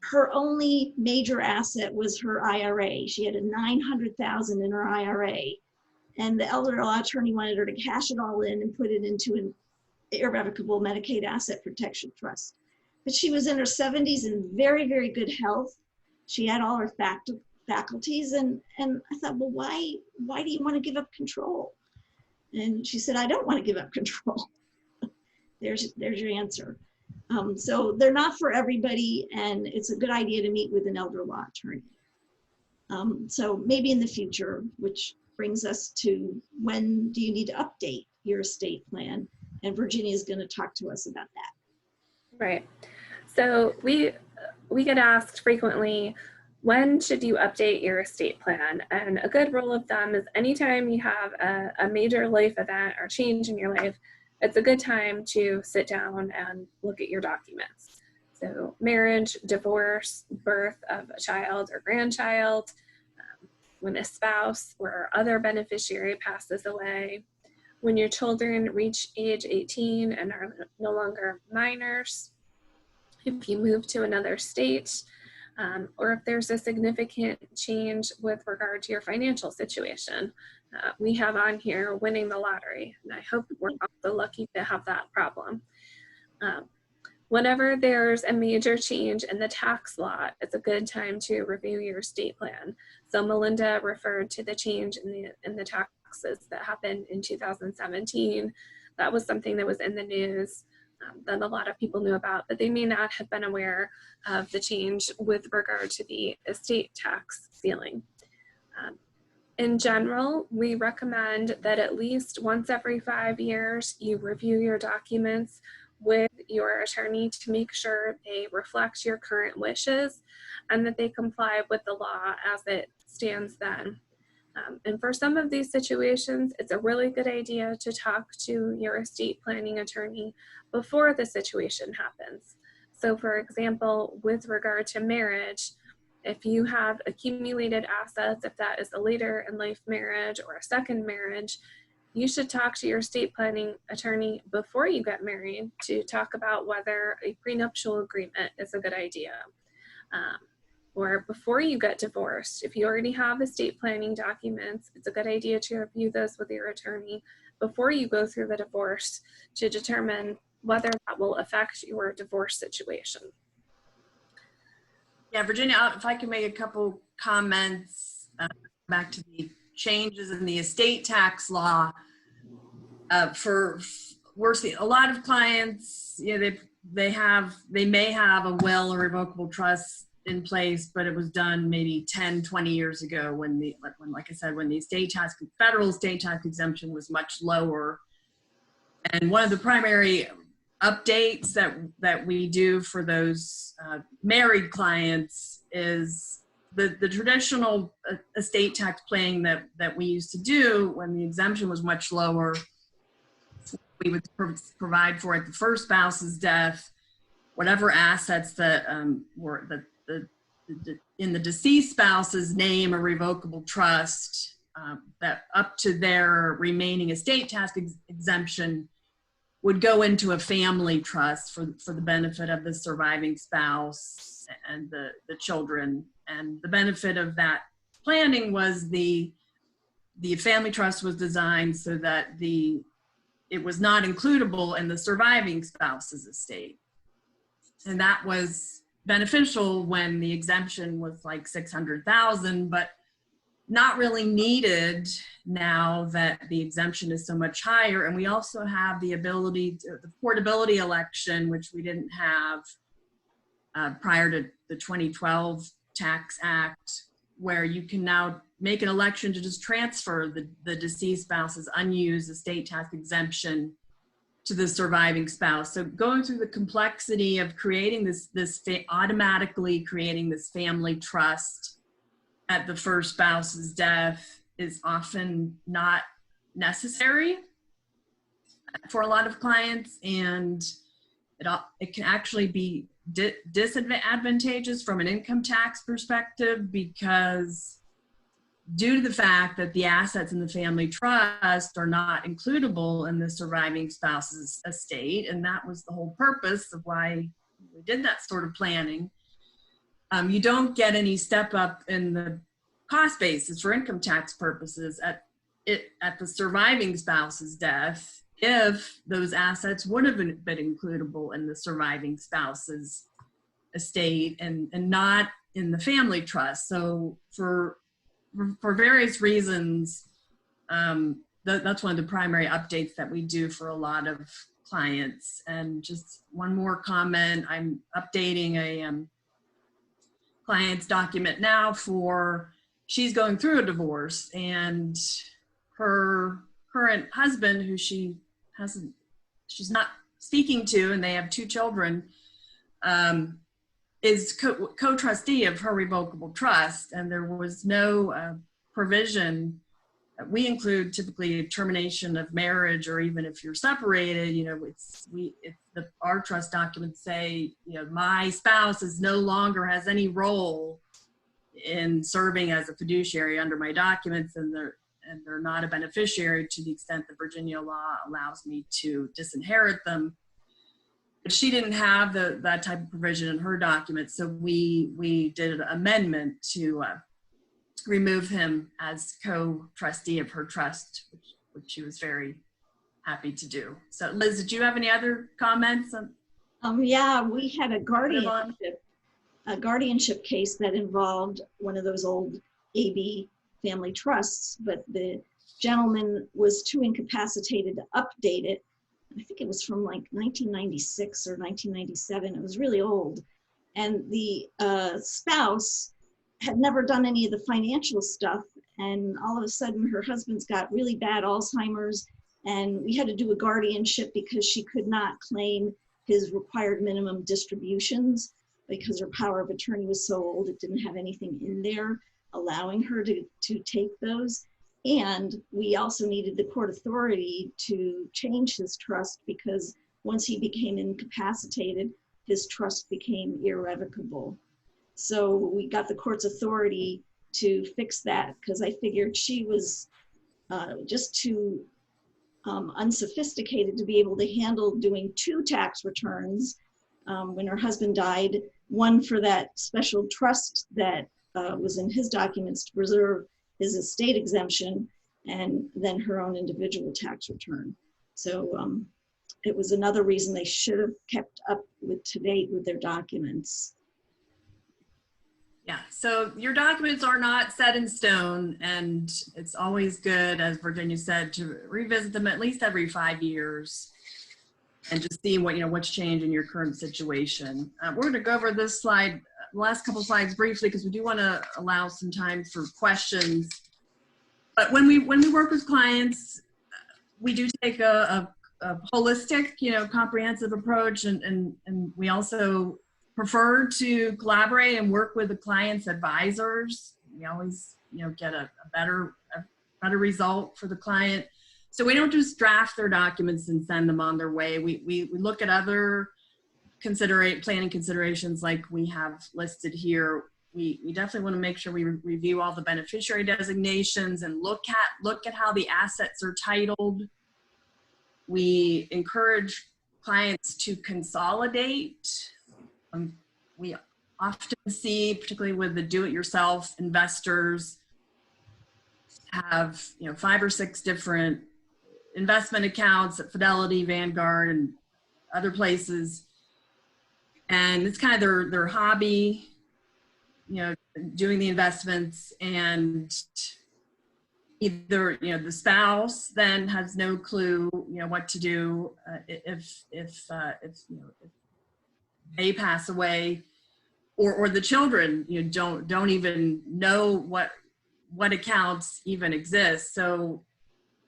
[SPEAKER 2] Her only major asset was her IRA. She had a $900,000 in her IRA. And the elder law attorney wanted her to cash it all in and put it into an irrevocable Medicaid Asset Protection Trust. But she was in her 70s in very, very good health. She had all her faculties. And I thought, well, why do you want to give up control? And she said, I don't want to give up control. There's your answer. So they're not for everybody, and it's a good idea to meet with an elder law attorney. So maybe in the future, which brings us to when do you need to update your estate plan? And Virginia is going to talk to us about that.
[SPEAKER 1] Right. So we get asked frequently, when should you update your estate plan? And a good rule of thumb is anytime you have a major life event or change in your life, it's a good time to sit down and look at your documents. So marriage, divorce, birth of a child or grandchild, when a spouse or other beneficiary passes away, when your children reach age 18 and are no longer minors, if you move to another state, or if there's a significant change with regard to your financial situation. We have on here winning the lottery, and I hope we're also lucky to have that problem. Whenever there's a major change in the tax law, it's a good time to review your estate plan. So Melinda referred to the change in the taxes that happened in 2017. That was something that was in the news that a lot of people knew about, but they may not have been aware of the change with regard to the estate tax ceiling. In general, we recommend that at least once every 5 years, you review your documents with your attorney to make sure they reflect your current wishes and that they comply with the law as it stands then. And for some of these situations, it's a really good idea to talk to your estate planning attorney before the situation happens. So for example, with regard to marriage, if you have accumulated assets, if that is a later in life marriage or a second marriage, you should talk to your estate planning attorney before you get married to talk about whether a prenuptial agreement is a good idea. Or before you get divorced, if you already have estate planning documents, it's a good idea to review those with your attorney before you go through the divorce to determine whether that will affect your divorce situation.
[SPEAKER 3] Yeah, Virginia, if I can make a couple comments back to the changes in the estate tax law. We're seeing a lot of clients, you know, they may have a will or revocable trust in place, but it was done maybe 10, 20 years ago when like I said, when the federal estate tax exemption was much lower. And one of the primary updates that we do for those married clients is the traditional estate tax planning that we used to do when the exemption was much lower. We would provide for at the first spouse's death whatever assets that were in the deceased spouse's name, a revocable trust that up to their remaining estate tax exemption would go into a family trust for the benefit of the surviving spouse and the children. And the benefit of that planning was the family trust was designed so that it was not includable in the surviving spouse's estate. And that was beneficial when the exemption was like $600,000, but not really needed now that the exemption is so much higher. And we also have the ability to the portability election, which we didn't have prior to the 2012 Tax Act, where you can now make an election to just transfer the deceased spouse's unused estate tax exemption to the surviving spouse. So going through the complexity of creating automatically creating this family trust at the first spouse's death is often not necessary for a lot of clients, and it can actually be disadvantageous from an income tax perspective, because due to the fact that the assets in the family trust are not includable in the surviving spouse's estate, and that was the whole purpose of why we did that sort of planning, you don't get any step up in the cost basis for income tax purposes at the surviving spouse's death if those assets would have been includable in the surviving spouse's estate and not in the family trust. So for various reasons, that's one of the primary updates that we do for a lot of clients. And just one more comment, I'm updating a client's document now she's going through a divorce, and her current husband, who she's not speaking to, and they have 2 children, is co-trustee of her revocable trust, and there was no provision. We include typically a termination of marriage, or even if you're separated, you know, our trust documents say, you know, my spouse no longer has any role in serving as a fiduciary under my documents, and they're not a beneficiary to the extent that Virginia law allows me to disinherit them. But she didn't have that type of provision in her document, so we did an amendment to remove him as co-trustee of her trust, which she was very happy to do. So Liz, did you have any other comments on?
[SPEAKER 2] Yeah, we had a guardianship case that involved one of those old AB family trusts, but the gentleman was too incapacitated to update it. I think it was from like 1996 or 1997. It was really old. And the spouse had never done any of the financial stuff. And all of a sudden her husband's got really bad Alzheimer's, and we had to do a guardianship because she could not claim his required minimum distributions because her power of attorney was so old, it didn't have anything in there allowing her to take those. And we also needed the court authority to change his trust because once he became incapacitated, his trust became irrevocable. So we got the court's authority to fix that because I figured she was just too unsophisticated to be able to handle doing 2 tax returns when her husband died, one for that special trust that was in his documents to preserve his estate exemption, and then her own individual tax return. So it was another reason they should have kept up to date with their documents.
[SPEAKER 3] Yeah, so your documents are not set in stone, and it's always good, as Virginia said, to revisit them at least every 5 years and just see what's changed in your current situation. We're going to go over this slide, the last couple slides briefly, because we do want to allow some time for questions. But when we work with clients, we do take a holistic, comprehensive approach, and we also prefer to collaborate and work with the client's advisors. We always, get a better result for the client. So we don't just draft their documents and send them on their way. We look at other planning considerations like we have listed here. We definitely want to make sure we review all the beneficiary designations and look at how the assets are titled. We encourage clients to consolidate. We often see, particularly with the do-it-yourself investors, have 5 or 6 different investment accounts at Fidelity, Vanguard, and other places, and it's kind of their hobby, doing the investments, and either the spouse then has no clue what to do if they pass away, or the children don't even know what accounts even exist. So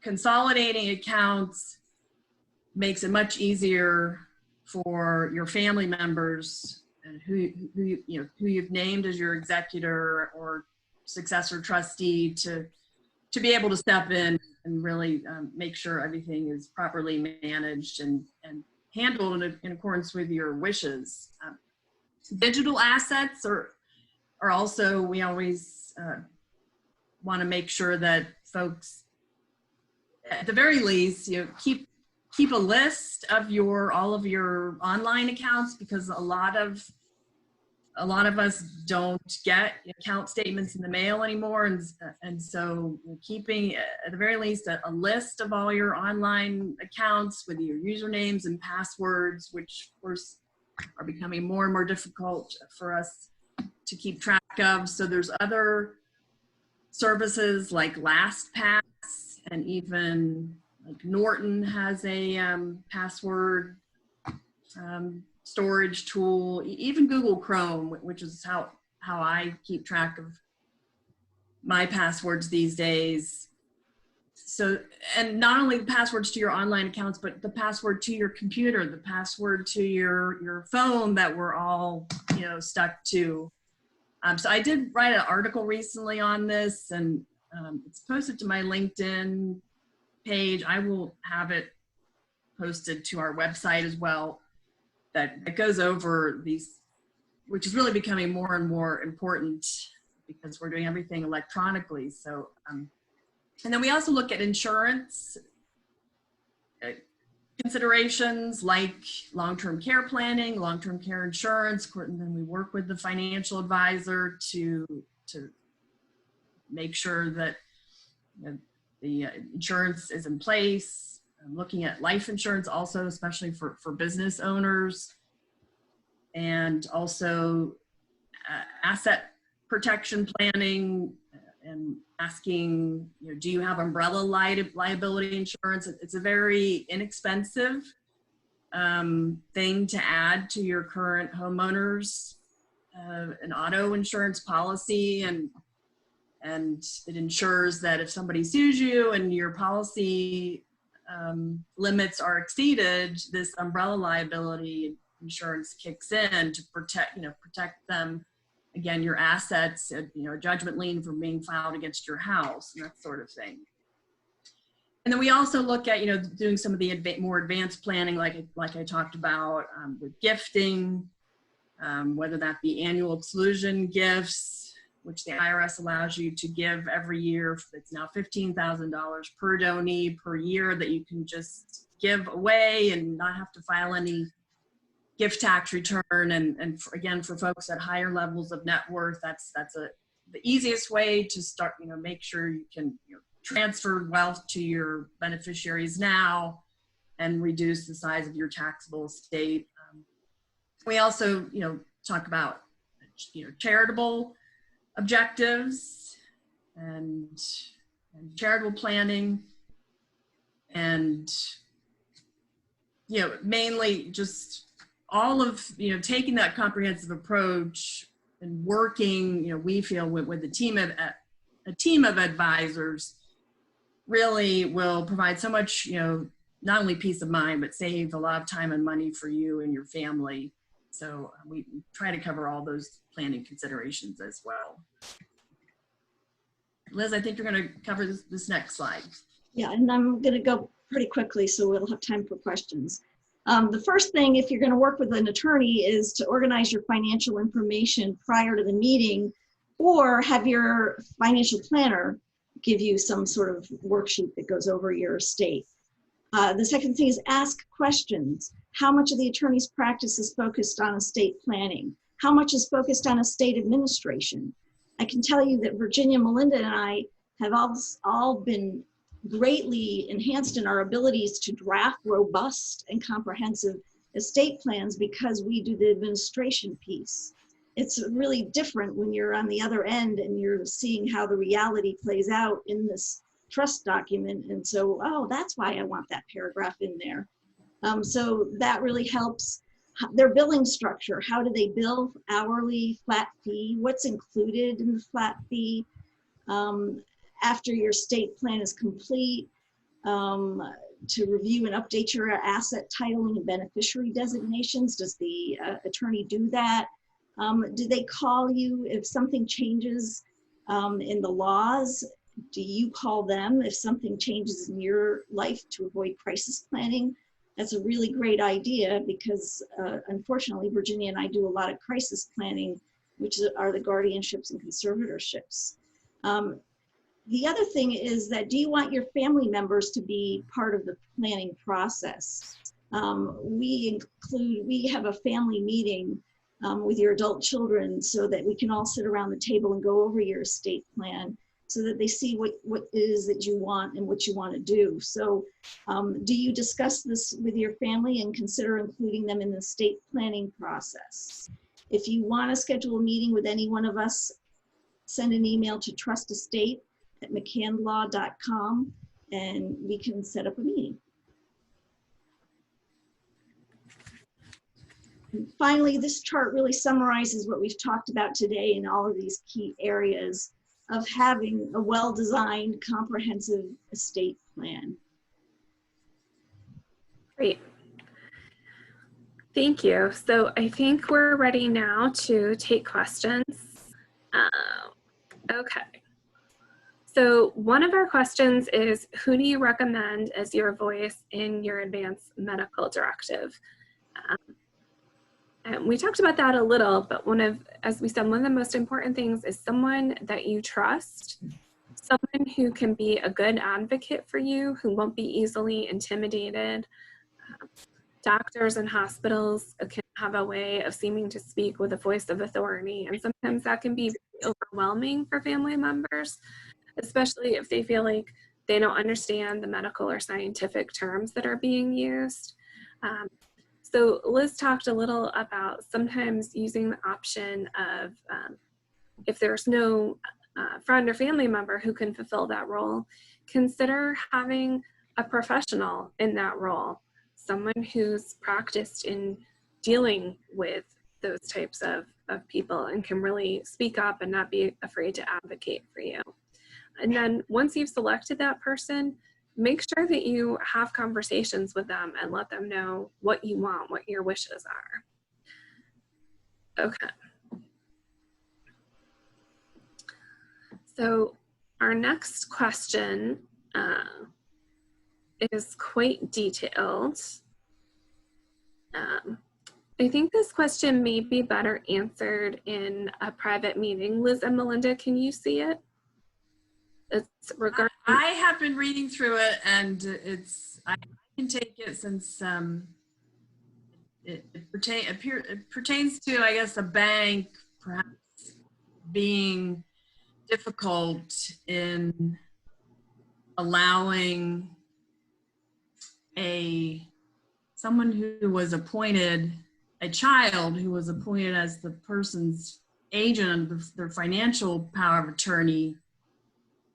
[SPEAKER 3] consolidating accounts makes it much easier for your family members and who you've named as your executor or successor trustee to be able to step in and really make sure everything is properly managed and handled in accordance with your wishes. Digital assets are also, we always want to make sure that folks, at the very least, keep a list of all of your online accounts, because a lot of us don't get account statements in the mail anymore, and so keeping at the very least a list of all your online accounts with your usernames and passwords, which of course are becoming more and more difficult for us to keep track of. So there's other services like LastPass, and even like Norton has a password storage tool, even Google Chrome, which is how I keep track of my passwords these days. So, and not only the passwords to your online accounts, but the password to your computer, the password to your phone that we're all, stuck to. So I did write an article recently on this, and it's posted to my LinkedIn page. I will have it posted to our website as well. That goes over these, which is really becoming more and more important because we're doing everything electronically. So, and then we also look at insurance. considerations like long-term care planning, long-term care insurance, and then we work with the financial advisor to make sure that the insurance is in place. I'm looking at life insurance also, especially for business owners, and also asset protection planning, and asking, do you have umbrella liability insurance? It's a very inexpensive thing to add to your current homeowners, an auto insurance policy, and it ensures that if somebody sues you and your policy limits are exceeded, this umbrella liability insurance kicks in to protect them. Again, your assets, a judgment lien from being filed against your house and that sort of thing. And then we also look at, doing some of the more advanced planning, like I talked about with gifting, whether that be annual exclusion gifts, which the IRS allows you to give every year. It's now $15,000 per donee per year that you can just give away and not have to file any gift tax return. And again, for folks at higher levels of net worth, that's the easiest way to start, make sure you can transfer wealth to your beneficiaries now and reduce the size of your taxable estate. We also, talk about, charitable objectives and charitable planning, and, mainly just all of, taking that comprehensive approach and working, we feel with a team of advisors really will provide so much, not only peace of mind, but save a lot of time and money for you and your family. So we try to cover all those planning considerations as well. Liz, I think you're going to cover this next slide.
[SPEAKER 2] Yeah, and I'm going to go pretty quickly so we'll have time for questions. The first thing, if you're going to work with an attorney, is to organize your financial information prior to the meeting, or have your financial planner give you some sort of worksheet that goes over your estate. The second thing is ask questions. How much of the attorney's practice is focused on estate planning? How much is focused on estate administration? I can tell you that Virginia, Melinda, and I have all been greatly enhanced in our abilities to draft robust and comprehensive estate plans because we do the administration piece. It's really different when you're on the other end and you're seeing how the reality plays out in this trust document. And so, oh, that's why I want that paragraph in there. So that really helps. Their billing structure, how do they bill? Hourly, flat fee? What's included in the flat fee? After your estate plan is complete, to review and update your asset titling and beneficiary designations. Does the attorney do that? Do they call you if something changes in the laws? Do you call them if something changes in your life to avoid crisis planning? That's a really great idea because unfortunately, Virginia and I do a lot of crisis planning, which are the guardianships and conservatorships. The other thing is that, do you want your family members to be part of the planning process? We have a family meeting with your adult children so that we can all sit around the table and go over your estate plan so that they see what it is that you want and what you want to do. So do you discuss this with your family and consider including them in the estate planning process? If you want to schedule a meeting with any one of us, send an email to trustestate@mccannlaw.com and we can set up a meeting. And finally, this chart really summarizes what we've talked about today in all of these key areas of having a well-designed, comprehensive estate plan.
[SPEAKER 1] Great. Thank you. So I think we're ready now to take questions. Okay. So one of our questions is, who do you recommend as your voice in your advance medical directive? And we talked about that a little, but as we said, one of the most important things is someone that you trust, someone who can be a good advocate for you, who won't be easily intimidated, Doctors and hospitals can have a way of seeming to speak with a voice of authority, and sometimes that can be overwhelming for family members, especially if they feel like they don't understand the medical or scientific terms that are being used. So Liz talked a little about sometimes using the option of if there's no friend or family member who can fulfill that role, consider having a professional in that role, someone who's practiced in dealing with those types of people and can really speak up and not be afraid to advocate for you. And then once you've selected that person, make sure that you have conversations with them and let them know what you want, what your wishes are. Okay. So our next question is quite detailed. I think this question may be better answered in a private meeting. Liz and Melinda, can you see it? It's regarding.
[SPEAKER 3] I have been reading through it, and I can take it since it pertains to, I guess, a bank perhaps being difficult in allowing someone who was appointed, a child who was appointed as the person's agent, their financial power of attorney,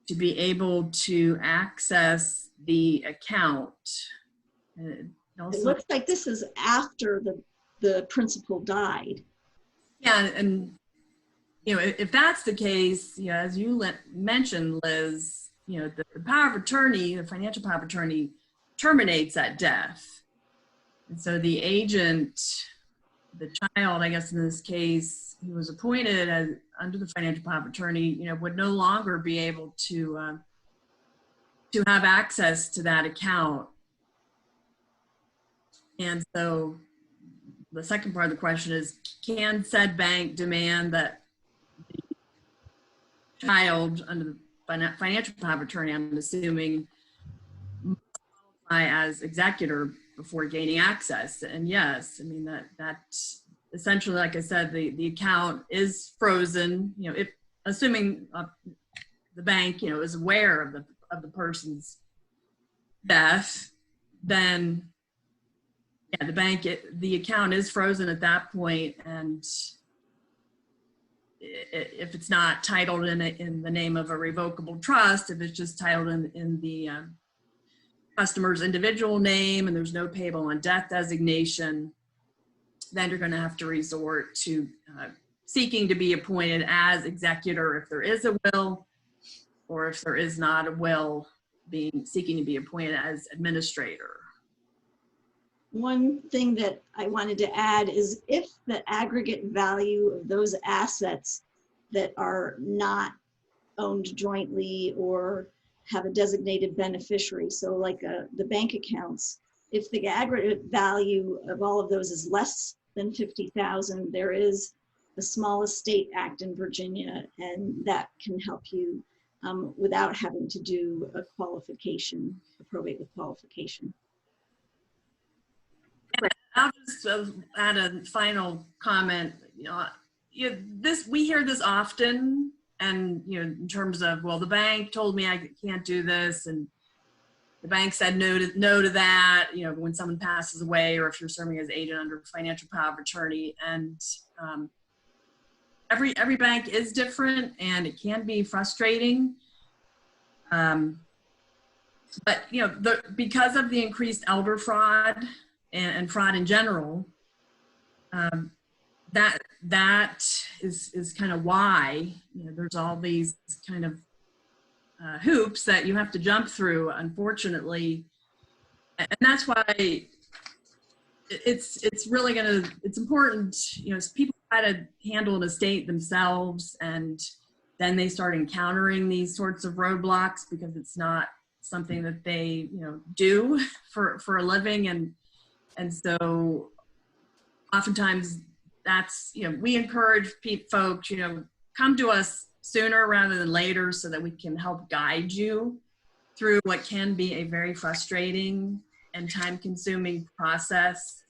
[SPEAKER 3] to be able to access the account.
[SPEAKER 2] It looks like this is after the principal died.
[SPEAKER 3] Yeah, and you know, if that's the case, you know, as you mentioned, Liz, you know, the power of attorney, the financial power of attorney, terminates at death. And so the agent, the child, I guess in this case, who was appointed as under the financial power of attorney, you know, would no longer be able to have access to that account. And so the second part of the question is, can said bank demand that the child under the financial power of attorney, I'm assuming, qualify as executor before gaining access? And yes, I mean, that essentially, like I said, the account is frozen, you know, if assuming the bank, you know, is aware of the person's death, then yeah, the account is frozen at that point. And if it's not titled in the name of a revocable trust, if it's just titled in the customer's individual name and there's no payable on death designation, then you're going to have to resort to seeking to be appointed as executor if there is a will, or if there is not a will, seeking to be appointed as administrator.
[SPEAKER 2] One thing that I wanted to add is if the aggregate value of those assets that are not owned jointly or have a designated beneficiary, so like the bank accounts, if the aggregate value of all of those is less than $50,000, there is the Small Estate Act in Virginia, and that can help you without having to do a qualification, a probate with qualification.
[SPEAKER 3] I'll just add a final comment. We hear this often, and in terms of, well, the bank told me I can't do this, and the bank said no to that. When someone passes away, or if you're serving as agent under financial power of attorney, and every bank is different, and it can be frustrating. But because of the increased elder fraud and fraud in general, that is kind of why there's all these kind of hoops that you have to jump through, unfortunately, and that's why it's really it's important. People try to handle an estate themselves, and then they start encountering these sorts of roadblocks because it's not something that they do for a living, and so oftentimes that's we encourage folks come to us sooner rather than later so that we can help guide you through what can be a very frustrating and time-consuming process.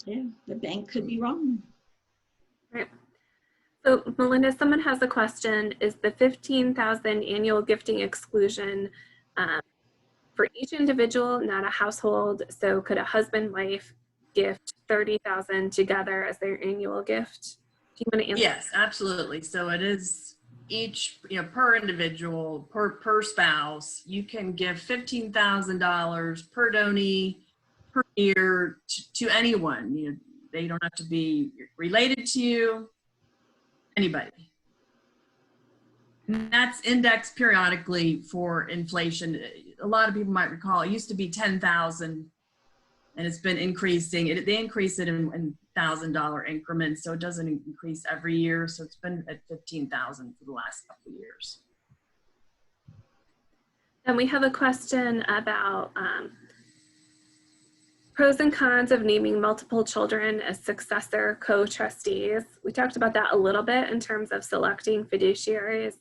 [SPEAKER 2] Yeah, the bank could be wrong.
[SPEAKER 1] Right. So Melinda, someone has a question. Is the $15,000 annual gifting exclusion for each individual, not a household? So could a husband, wife gift $30,000 together as their annual gift? Do you want to answer?
[SPEAKER 3] Yes, absolutely. So it is each, per individual, per spouse, you can give $15,000 per donee per year to anyone. They don't have to be related to you, anybody. And that's indexed periodically for inflation. A lot of people might recall it used to be 10,000 and it's been increasing. They increase it in $1,000 increments, so it doesn't increase every year. So it's been at 15,000 for the last couple of years.
[SPEAKER 1] And we have a question about pros and cons of naming multiple children as successor co-trustees. We talked about that a little bit in terms of selecting fiduciaries,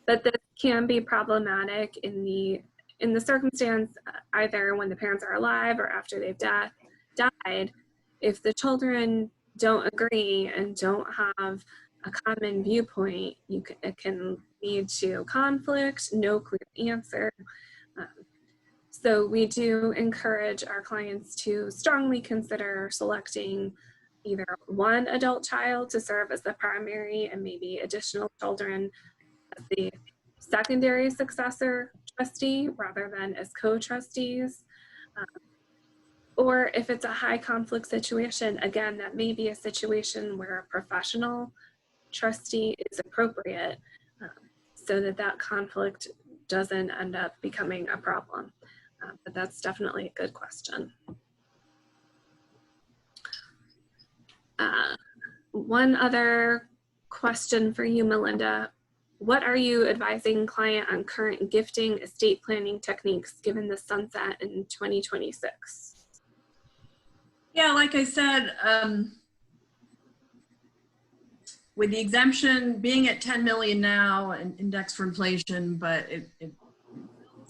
[SPEAKER 1] but this can be problematic in the circumstance, either when the parents are alive or after they've died. If the children don't agree and don't have a common viewpoint, it can lead to conflict, no clear answer. So we do encourage our clients to strongly consider selecting either one adult child to serve as the primary and maybe additional children as the secondary successor trustee rather than as co-trustees. Or if it's a high conflict situation, again, that may be a situation where a professional trustee is appropriate so that conflict doesn't end up becoming a problem. But that's definitely a good question. One other question for you, Melinda. What are you advising client on current gifting estate planning techniques given the sunset in 2026?
[SPEAKER 3] Yeah, like I said, with the exemption being at 10 million now and indexed for inflation, but it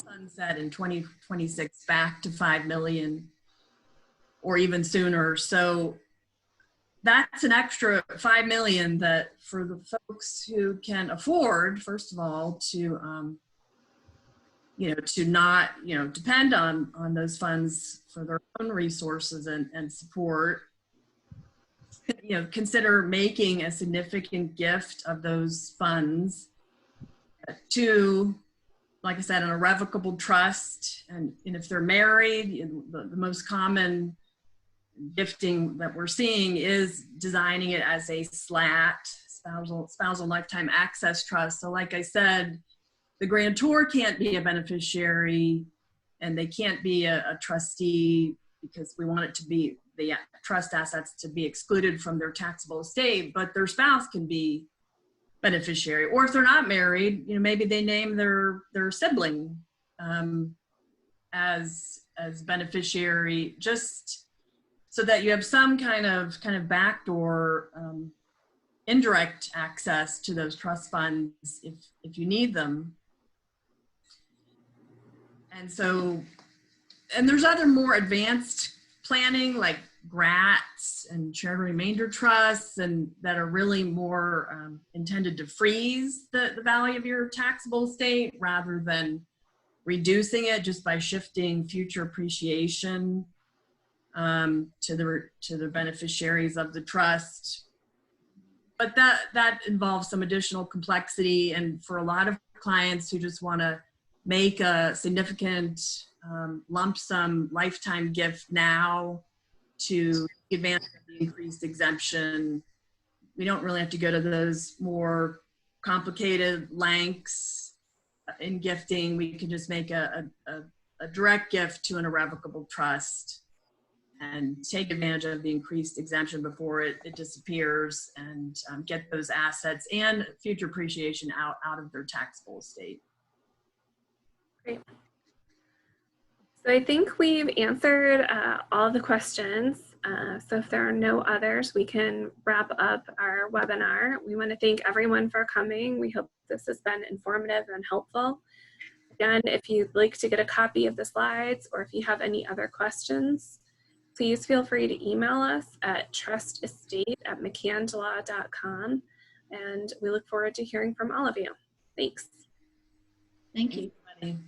[SPEAKER 3] sunset in 2026 back to 5 million or even sooner. So that's an extra 5 million that for the folks who can afford, first of all, to to not depend on those funds for their own resources and support, consider making a significant gift of those funds to, like I said, an irrevocable trust. And if they're married, the most common gifting that we're seeing is designing it as a SLAT, spousal lifetime access trust. So like I said, the grantor can't be a beneficiary and they can't be a trustee because we want it to be the trust assets to be excluded from their taxable estate, but their spouse can be beneficiary. Or if they're not married, maybe they name their sibling as beneficiary, just so that you have some kind of backdoor indirect access to those trust funds if you need them. And there's other more advanced planning like GRATs and shared remainder trusts, and that are really more intended to freeze the value of your taxable estate rather than reducing it just by shifting future appreciation to the beneficiaries of the trust. But that involves some additional complexity, and for a lot of clients who just want to make a significant lump sum lifetime gift now to take advantage of the increased exemption, we don't really have to go to those more complicated lengths in gifting. We can just make a direct gift to an irrevocable trust and take advantage of the increased exemption before it disappears, and get those assets and future appreciation out of their taxable estate.
[SPEAKER 1] Great. So I think we've answered all the questions. So if there are no others, we can wrap up our webinar. We want to thank everyone for coming. We hope this has been informative and helpful. Again, if you'd like to get a copy of the slides or if you have any other questions, please feel free to email us at trustestate@mccannlaw.com, and we look forward to hearing from all of you. Thanks.
[SPEAKER 2] Thank you.
[SPEAKER 3] Everybody.